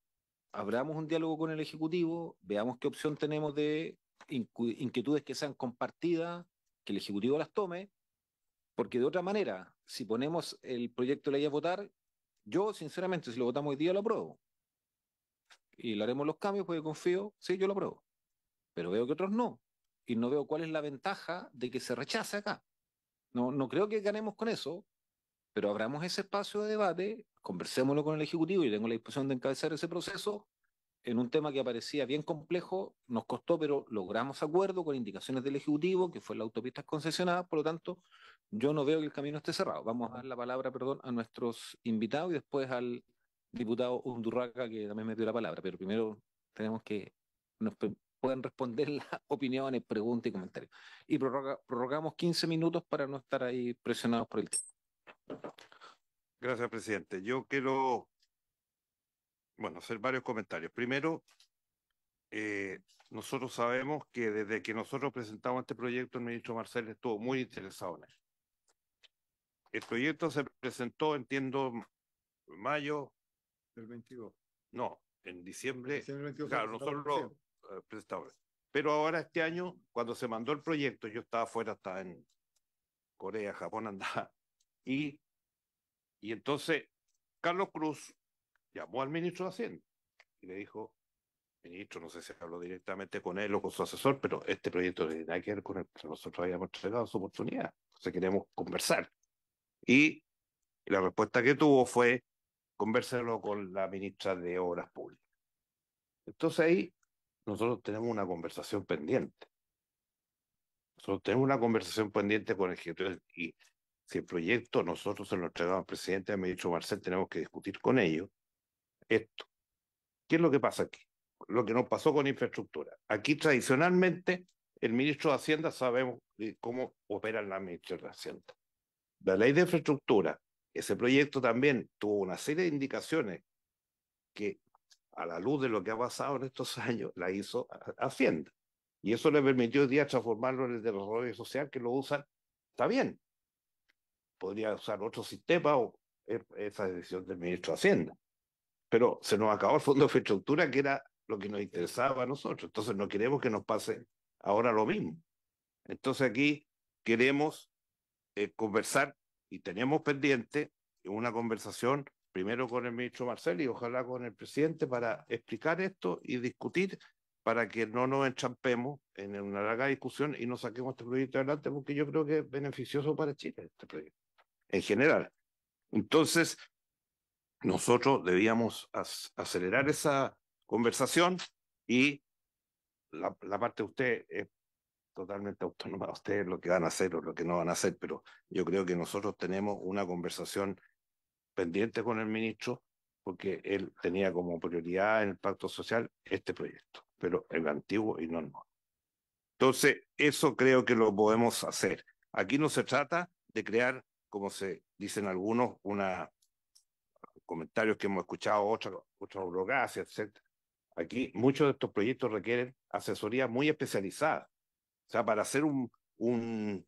abramos un diálogo con el Ejecutivo, veamos qué opción tenemos de inquietudes que sean compartidas, que el Ejecutivo las tome, porque de otra manera, si ponemos el proyecto de ley a votar, yo sinceramente, si lo votamos hoy día, lo apruebo. Y le haremos los cambios porque confío, sí, yo lo apruebo. Pero veo que otros no. Y no veo cuál es la ventaja de que se rechace acá. No creo que ganemos con eso, pero abramos ese espacio de debate, conversémoslo con el Ejecutivo y tengo la disposición de encabezar ese proceso en un tema que parecía bien complejo, nos costó, pero logramos acuerdo con indicaciones del Ejecutivo, que fue la autopista concesionada, por lo tanto, yo no veo que el camino esté cerrado. Vamos a dar la palabra, perdón, a nuestros invitados y después al diputado Undurraga, que también me dio la palabra, pero primero tenemos que puedan responder las opiniones, preguntas y comentarios. Y prorrogamos 15 minutos para no estar ahí presionados por el tiempo. Gracias, presidente. Yo quiero, hacer varios comentarios. Primero, nosotros sabemos que desde que nosotros presentamos este proyecto, el ministro Marcel estuvo muy interesado en él. El proyecto se presentó, entiendo, en mayo del 22. No, en diciembre. Diciembre 22, claro, nosotros lo presentamos. Pero ahora este año, cuando se mandó el proyecto, yo estaba afuera, estaba en Corea, Japón, andaba. Y entonces Carlos Cruz llamó al ministro de Hacienda y le dijo: ministro, no sé si habló directamente con él o con su asesor, pero este proyecto no tiene nada que ver con el que nosotros habíamos entregado su oportunidad. Entonces queremos conversar. Y la respuesta que tuvo fue: convérselo con la ministra de Obras Públicas. Entonces ahí nosotros tenemos una conversación pendiente. Nosotros tenemos una conversación pendiente con el Ejecutivo y si el proyecto nosotros se lo entregamos al presidente, al ministro Marcel, tenemos que discutir con ellos esto. ¿Qué es lo que pasa aquí? Lo que nos pasó con infraestructura. Aquí tradicionalmente el ministro de Hacienda sabemos cómo opera la ministra de Hacienda. La ley de infraestructura, ese proyecto también tuvo una serie de indicaciones que a la luz de lo que ha pasado en estos años la hizo Hacienda. Y eso le permitió hoy día transformarlo en el desarrollo social, que lo usan, está bien. Podría usar otro sistema o esa decisión del ministro de Hacienda. Pero se nos acabó el fondo de infraestructura, que era lo que nos interesaba a nosotros. Entonces no queremos que nos pase ahora lo mismo. Entonces aquí queremos conversar y tenemos pendiente una conversación primero con el ministro Marcel y ojalá con el presidente para explicar esto y discutir para que no nos entrampemos en una larga discusión y no saquemos este proyecto adelante, porque yo creo que es beneficioso para Chile este proyecto, en general. Entonces, nosotros debíamos acelerar esa conversación y la parte de usted es totalmente autónoma a ustedes lo que van a hacer o lo que no van a hacer, pero yo creo que nosotros tenemos una conversación pendiente con el ministro porque él tenía como prioridad en el pacto social este proyecto, pero el antiguo y no el nuevo. Entonces, eso creo que lo podemos hacer. Aquí no se trata de crear, como se dicen algunos, comentarios que hemos escuchado, otra burocracia, etc. Aquí muchos de estos proyectos requieren asesoría muy especializada. O sea, para hacer un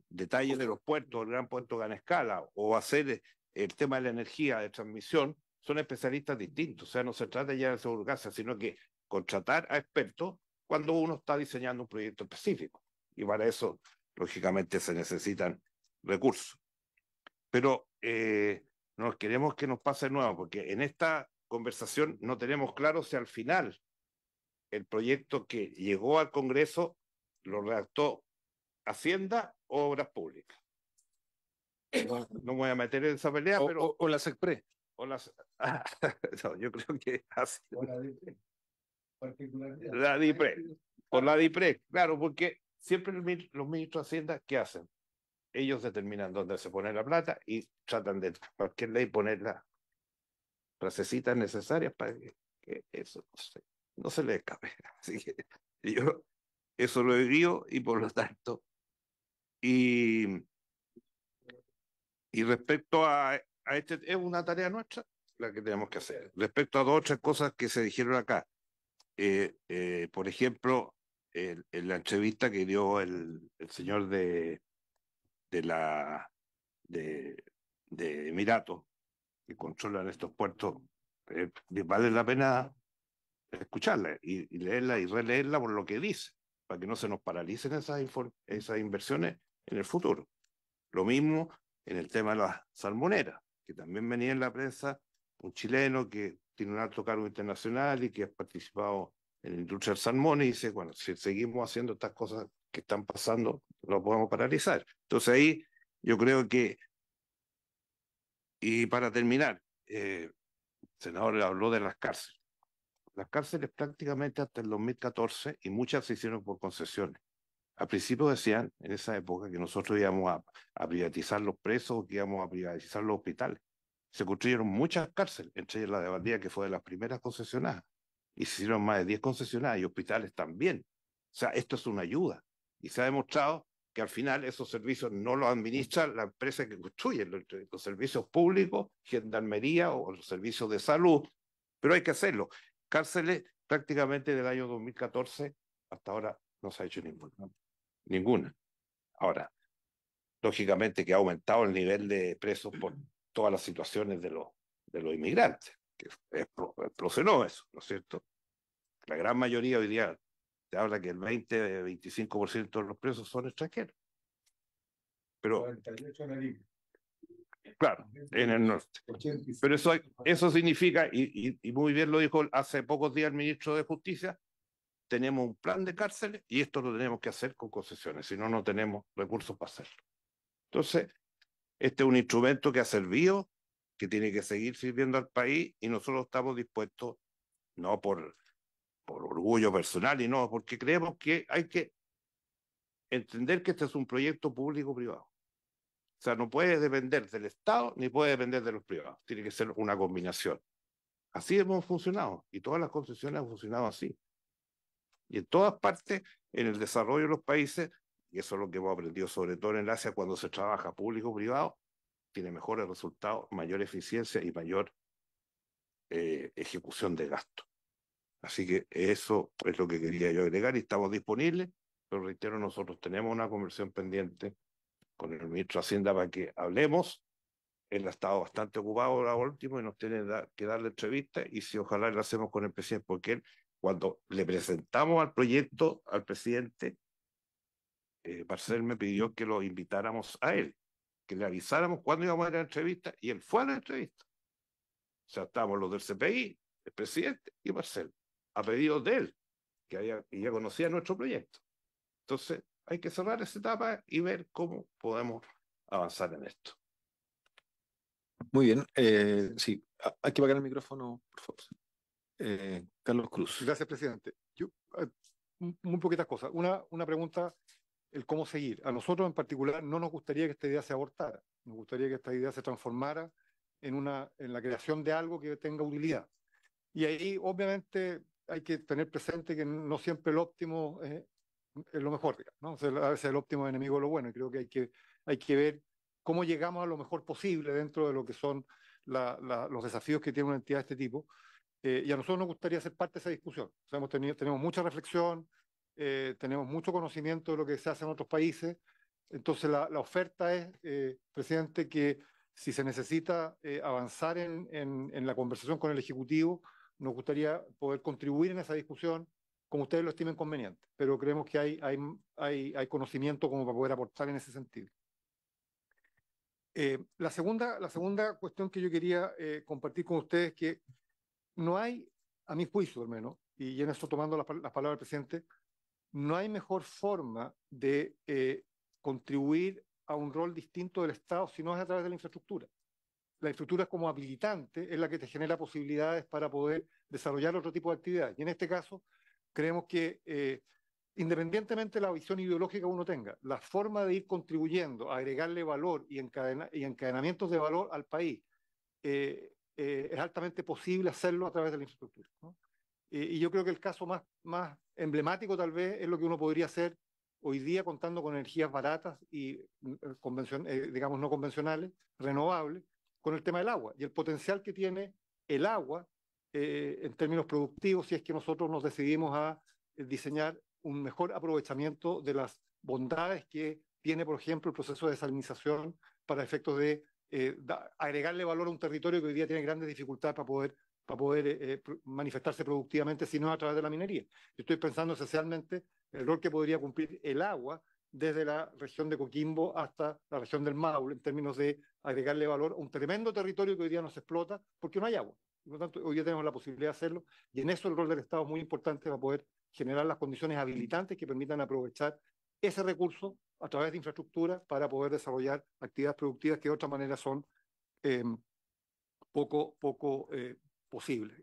detalle de los puertos, el gran puerto Gran Escala, o hacer el tema de la energía de transmisión, son especialistas distintos. O sea, no se trata ya de burocracia, sino que contratar a expertos cuando uno está diseñando un proyecto específico. Y para eso, lógicamente, se necesitan recursos. Pero no queremos que nos pase de nuevo, porque en esta conversación no tenemos claro si al final el proyecto que llegó al Congreso lo redactó Hacienda o Obras Públicas. No me voy a meter en esa pelea, pero... O la SECPRE. O las, no, yo creo que la DIPRE, por la DIPRE, claro, porque siempre los ministros de Hacienda, ¿qué hacen? Ellos determinan dónde se pone la plata y tratan de cualquier ley poner las frasecitas necesarias para que eso no se le escape. Así que yo eso lo he vivido y por lo tanto, y respecto a este, es una tarea nuestra la que tenemos que hacer. Respecto a dos otras cosas que se dijeron acá, por ejemplo, en la entrevista que dio el señor de Emiratos, que controlan estos puertos, vale la pena escucharla y leerla y releerla por lo que dice, para que no se nos paralicen esas inversiones en el futuro. Lo mismo en el tema de las salmoneras, que también venía en la prensa un chileno que tiene un alto cargo internacional y que ha participado en la industria del salmón y dice, bueno, si seguimos haciendo estas cosas que están pasando, lo podemos paralizar. Entonces ahí yo creo que, y para terminar, el senador habló de las cárceles. Las cárceles prácticamente hasta el 2014, y muchas se hicieron por concesiones. Al principio decían, en esa época, que nosotros íbamos a privatizar los presos, que íbamos a privatizar los hospitales. Se construyeron muchas cárceles, entre ellas la de Valdivia, que fue de las primeras concesionadas. Y se hicieron más de 10 concesionadas y hospitales también. O sea, esto es una ayuda. Y se ha demostrado que al final esos servicios no los administra la empresa que construye, los servicios públicos, gendarmería o los servicios de salud, pero hay que hacerlo. Cárceles prácticamente del año 2014 hasta ahora no se ha hecho ninguna. Ahora, lógicamente que ha aumentado el nivel de presos por todas las situaciones de los inmigrantes, que explosionó eso, ¿no es cierto? La gran mayoría hoy día te habla que el 20-25% de los presos son extranjeros. Pero, claro, en el norte. Pero eso significa, y muy bien lo dijo hace pocos días el ministro de Justicia, tenemos un plan de cárceles y esto lo tenemos que hacer con concesiones, si no, no tenemos recursos para hacerlo. Entonces, este es un instrumento que ha servido, que tiene que seguir sirviendo al país y nosotros estamos dispuestos, no por orgullo personal y no, porque creemos que hay que entender que este es un proyecto público-privado. O sea, no puede depender del Estado ni puede depender de los privados, tiene que ser una combinación. Así hemos funcionado y todas las concesiones han funcionado así. Y en todas partes, en el desarrollo de los países, y eso es lo que hemos aprendido sobre todo en el Asia, cuando se trabaja público-privado, tiene mejores resultados, mayor eficiencia y mayor ejecución de gastos. Así que eso es lo que quería yo agregar y estamos disponibles, pero reitero, nosotros tenemos una conversión pendiente con el ministro de Hacienda para que hablemos. Él ha estado bastante ocupado ahora último y nos tiene que darle entrevista y si ojalá lo hacemos con el presidente, porque él, cuando le presentamos al proyecto al presidente, Marcel me pidió que lo invitáramos a él, que le avisáramos cuándo íbamos a ir a la entrevista y él fue a la entrevista. O sea, estábamos los del CPI, el presidente y Marcel, a pedido de él, que ya conocía nuestro proyecto. Entonces, hay que cerrar esa etapa y ver cómo podemos avanzar en esto. Muy bien. Sí, hay que apagar el micrófono, por favor. Carlos Cruz. Gracias, presidente. Yo muy poquitas cosas. Una pregunta, el cómo seguir. A nosotros en particular no nos gustaría que esta idea se abortara, nos gustaría que esta idea se transformara en la creación de algo que tenga utilidad. Y ahí obviamente hay que tener presente que no siempre el óptimo es lo mejor, digamos, ¿no? O sea, a veces el óptimo es enemigo de lo bueno, y creo que hay que ver cómo llegamos a lo mejor posible dentro de lo que son los desafíos que tiene una entidad de este tipo. Y a nosotros nos gustaría ser parte de esa discusión. O sea, tenemos mucha reflexión, tenemos mucho conocimiento de lo que se hace en otros países. Entonces, la oferta es, presidente, que si se necesita avanzar en la conversación con el Ejecutivo, nos gustaría poder contribuir en esa discusión como ustedes lo estimen conveniente. Pero creemos que hay conocimiento como para poder aportar en ese sentido. La segunda cuestión que yo quería compartir con ustedes es que no hay, a mi juicio al menos, y en eso tomando las palabras del presidente, no hay mejor forma de contribuir a un rol distinto del Estado si no es a través de la infraestructura. La infraestructura como habilitante es la que te genera posibilidades para poder desarrollar otro tipo de actividades. Y en este caso, creemos que independientemente de la visión ideológica que uno tenga, la forma de ir contribuyendo, a agregarle valor y encadenamientos de valor al país, es altamente posible hacerlo a través de la infraestructura, ¿no? Y yo creo que el caso más emblemático tal vez es lo que uno podría hacer hoy día contando con energías baratas y digamos no convencionales, renovables, con el tema del agua y el potencial que tiene el agua en términos productivos si es que nosotros nos decidimos a diseñar un mejor aprovechamiento de las bondades que tiene, por ejemplo, el proceso de desalinización para efectos de agregarle valor a un territorio que hoy día tiene grandes dificultades para poder manifestarse productivamente, si no a través de la minería. Yo estoy pensando esencialmente el rol que podría cumplir el agua desde la región de Coquimbo hasta la región del Maule, en términos de agregarle valor a un tremendo territorio que hoy día no se explota porque no hay agua. Por lo tanto, hoy día tenemos la posibilidad de hacerlo, y en eso el rol del Estado es muy importante para poder generar las condiciones habilitantes que permitan aprovechar ese recurso a través de infraestructura para poder desarrollar actividades productivas que de otra manera son poco posibles.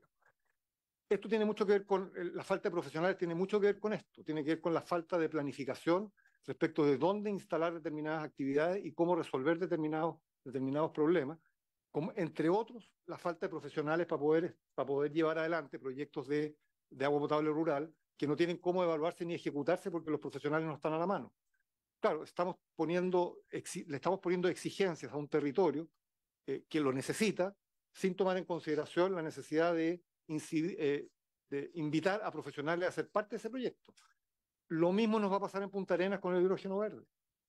Esto tiene mucho que ver con la falta de profesionales, tiene mucho que ver con esto, tiene que ver con la falta de planificación respecto de dónde instalar determinadas actividades y cómo resolver determinados problemas, como, entre otros, la falta de profesionales para poder llevar adelante proyectos de agua potable rural que no tienen cómo evaluarse ni ejecutarse porque los profesionales no están a la mano. Claro, le estamos poniendo exigencias a un territorio que lo necesita, sin tomar en consideración la necesidad de invitar a profesionales a ser parte de ese proyecto. Lo mismo nos va a pasar en Punta Arenas con el hidrógeno verde.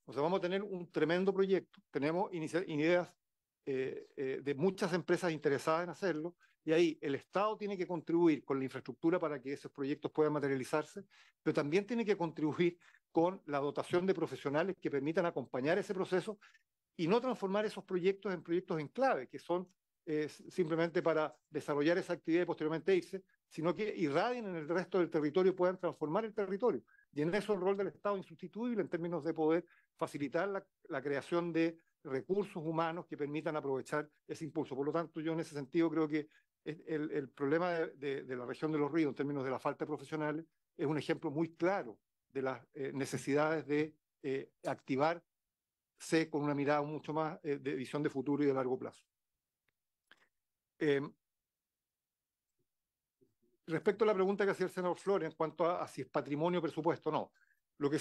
O sea, vamos a tener un tremendo proyecto, tenemos ideas de muchas empresas interesadas en hacerlo, y ahí el Estado tiene que contribuir con la infraestructura para que esos proyectos puedan materializarse, pero también tiene que contribuir con la dotación de profesionales que permitan acompañar ese proceso y no transformar esos proyectos en proyectos en clave, que son simplemente para desarrollar esa actividad y posteriormente irse, sino que irradien en el resto del territorio y puedan transformar el territorio. Y en eso el rol del Estado es insustituible en términos de poder facilitar la creación de recursos humanos que permitan aprovechar ese impulso. Por lo tanto, yo en ese sentido creo que el problema de la región de Los Ríos en términos de la falta de profesionales es un ejemplo muy claro de las necesidades de activarse con una mirada mucho más de visión de futuro y de largo plazo. Respecto a la pregunta que hacía el senador Flores en cuanto a si es patrimonio o presupuesto, no. Lo que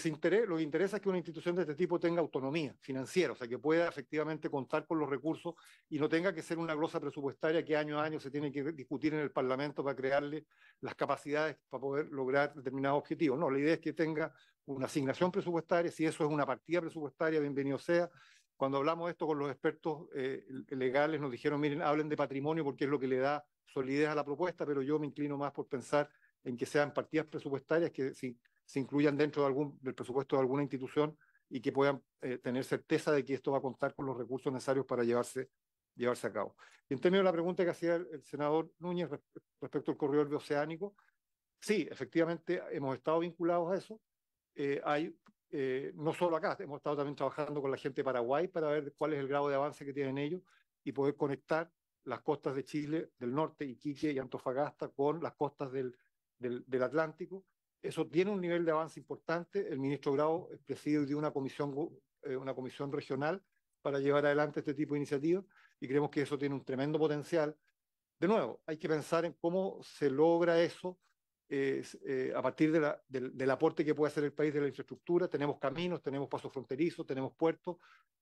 interesa es que una institución de este tipo tenga autonomía financiera, o sea, que pueda efectivamente contar con los recursos y no tenga que ser una glosa presupuestaria que año a año se tiene que discutir en el Parlamento para crearle las capacidades para poder lograr determinados objetivos. No, la idea es que tenga una asignación presupuestaria, si eso es una partida presupuestaria, bienvenido sea. Cuando hablamos de esto con los expertos legales nos dijeron, miren, hablen de patrimonio porque es lo que le da solidez a la propuesta, pero yo me inclino más por pensar en que sean partidas presupuestarias que se incluyan dentro del presupuesto de alguna institución y que puedan tener certeza de que esto va a contar con los recursos necesarios para llevarse a cabo. En términos de la pregunta que hacía el senador Núñez respecto al corredor bioceánico, sí, efectivamente hemos estado vinculados a eso. No solo acá, hemos estado también trabajando con la gente de Paraguay para ver cuál es el grado de avance que tienen ellos y poder conectar las costas de Chile, del norte, Iquique y Antofagasta, con las costas del Atlántico, Eso tiene un nivel de avance importante. El ministro Grau preside hoy día una comisión regional para llevar adelante este tipo de iniciativas y creemos que eso tiene un tremendo potencial. De nuevo, hay que pensar en cómo se logra eso a partir del aporte que puede hacer el país de la infraestructura. Tenemos caminos, tenemos pasos fronterizos, tenemos puertos,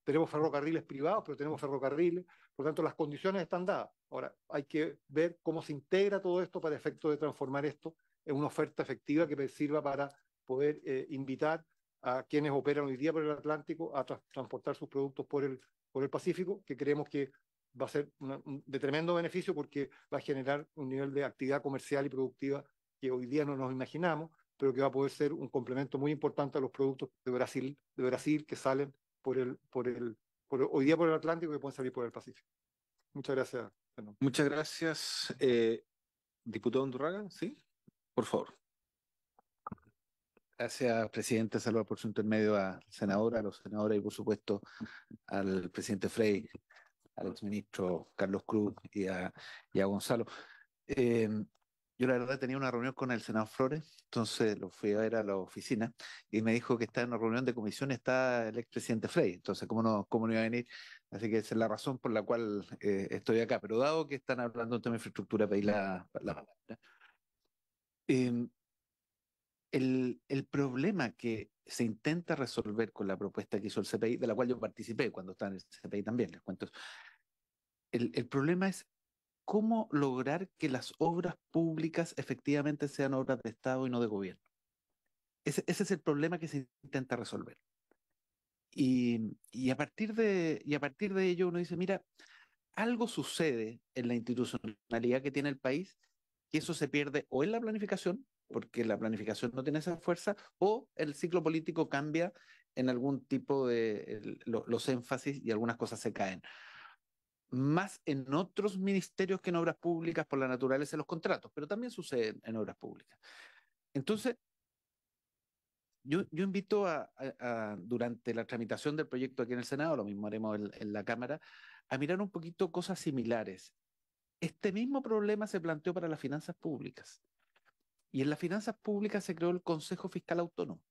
tenemos ferrocarriles privados, pero tenemos ferrocarriles. Por lo tanto, las condiciones están dadas. Ahora, hay que ver cómo se integra todo esto para efecto de transformar esto en una oferta efectiva que sirva para poder invitar a quienes operan hoy día por el Atlántico a transportar sus productos por el Pacífico, que creemos que va a ser de tremendo beneficio porque va a generar un nivel de actividad comercial y productiva que hoy día no nos imaginamos, pero que va a poder ser un complemento muy importante a los productos de Brasil que salen hoy día por el Atlántico y que pueden salir por el Pacífico. Muchas gracias, Fernando. Muchas gracias, diputado Undurraga, ¿sí? Por favor. Gracias, presidente. Saludos por su intermedio a senadora, a los senadores y, por supuesto, al presidente Frey, al exministro Carlos Cruz y a Gonzalo. Yo la verdad tenía una reunión con el senador Flores, entonces lo fui a ver a la oficina y me dijo que está en una reunión de comisión, está el expresidente Frey, entonces cómo no iba a venir, así que esa es la razón por la cual estoy acá, pero dado que están hablando de tema de infraestructura, pedí la palabra. El problema que se intenta resolver con la propuesta que hizo el CPI, de la cual yo participé cuando estaba en el CPI también, les cuento. El problema es cómo lograr que las obras públicas efectivamente sean obras de Estado y no de gobierno. Ese es el problema que se intenta resolver. Y a partir de ello uno dice, mira, algo sucede en la institucionalidad que tiene el país, que eso se pierde o en la planificación, porque la planificación no tiene esa fuerza, o el ciclo político cambia en algún tipo de los énfasis y algunas cosas se caen. Más en otros ministerios que en obras públicas por la naturaleza de los contratos, pero también sucede en obras públicas. Entonces, yo invito durante la tramitación del proyecto aquí en el Senado, lo mismo haremos en la Cámara, a mirar un poquito cosas similares. Este mismo problema se planteó para las finanzas públicas. Y en las finanzas públicas se creó el Consejo Fiscal Autónomo.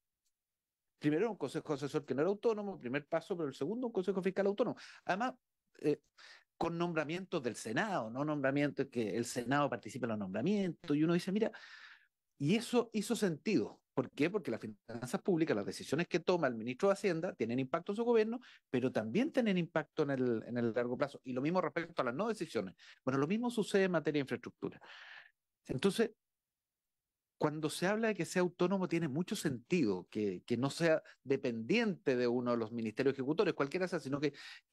Primero era un consejo asesor que no era autónomo, primer paso, pero el segundo un consejo fiscal autónomo. Además, con nombramientos del Senado, no nombramientos que el Senado participe en los nombramientos, y uno dice, mira, y eso hizo sentido. ¿Por qué? Porque las finanzas públicas, las decisiones que toma el ministro de Hacienda tienen impacto en su gobierno, pero también tienen impacto en el largo plazo. Y lo mismo respecto a las no decisiones. Bueno, lo mismo sucede en materia de infraestructura. Entonces, cuando se habla de que sea autónomo, tiene mucho sentido que no sea dependiente de uno de los ministerios ejecutores, cualquiera sea, sino que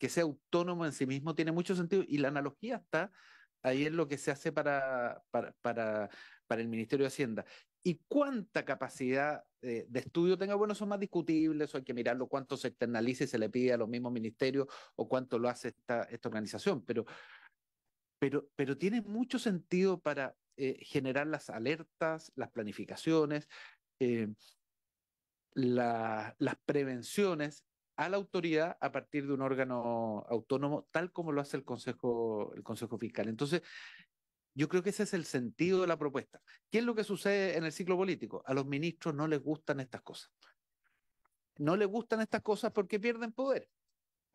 sea autónomo en sí mismo, tiene mucho sentido. Y la analogía está ahí en lo que se hace para el Ministerio de Hacienda. ¿Y cuánta capacidad de estudio tenga? Bueno, eso es más discutible, eso hay que mirarlo, cuánto se externaliza y se le pide a los mismos ministerios o cuánto lo hace esta organización, pero tiene mucho sentido para generar las alertas, las planificaciones, eh, las prevenciones a la autoridad a partir de un órgano autónomo, tal como lo hace el Consejo Fiscal. Entonces, yo creo que ese es el sentido de la propuesta. ¿Qué es lo que sucede en el ciclo político? A los ministros no les gustan estas cosas. No les gustan estas cosas porque pierden poder.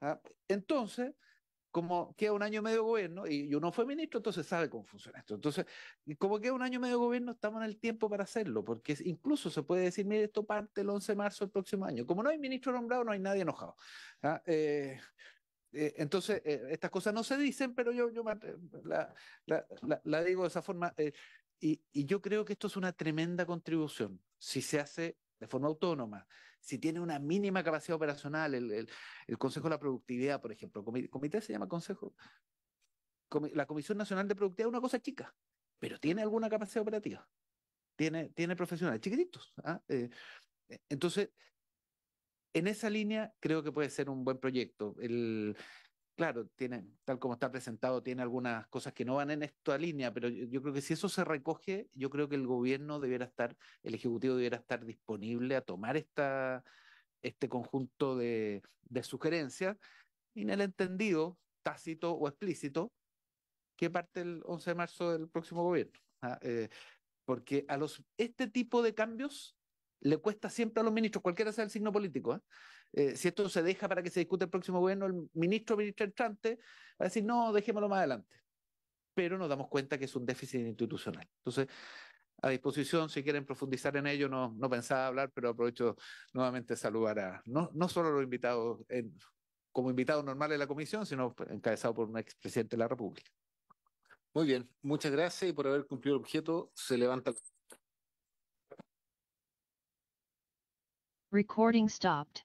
¿Ah? Entonces, como queda un año y medio de gobierno y uno fue ministro, entonces sabe cómo funciona esto. Entonces, como queda un año y medio de gobierno, estamos en el tiempo para hacerlo, porque incluso se puede decir, mire, esto parte el 11 de marzo del próximo año. Como no hay ministro nombrado, no hay nadie enojado. ¿Ah? Entonces, estas cosas no se dicen, pero yo la digo de esa forma. Y yo creo que esto es una tremenda contribución. Si se hace de forma autónoma, si tiene una mínima capacidad operacional, el Consejo de la Productividad, por ejemplo, comité se llama Consejo, la Comisión Nacional de Productividad es una cosa chica, pero tiene alguna capacidad operativa, tiene profesionales chiquititos. ¿Ah? Entonces, en esa línea creo que puede ser un buen proyecto. Claro, tal como está presentado, tiene algunas cosas que no van en esta línea, pero yo creo que si eso se recoge, yo creo que el gobierno el Ejecutivo debiera estar disponible a tomar este conjunto de sugerencias, en el entendido, tácito o explícito, que parte el 11 de marzo del próximo gobierno. ¿Ah? porque este tipo de cambios le cuesta siempre a los ministros, cualquiera sea el signo político, ¿eh? Si esto se deja para que se discute el próximo gobierno, el ministro o ministra entrante va a decir, no, dejémoslo más adelante. Pero nos damos cuenta que es un déficit institucional. Entonces, a disposición, si quieren profundizar en ello, no pensaba hablar, pero aprovecho nuevamente saludar no solo a los invitados como invitados normales de la comisión, sino encabezado por un expresidente de la República. Muy bien, muchas gracias y por haber cumplido el objeto, se levanta. Recording stopped.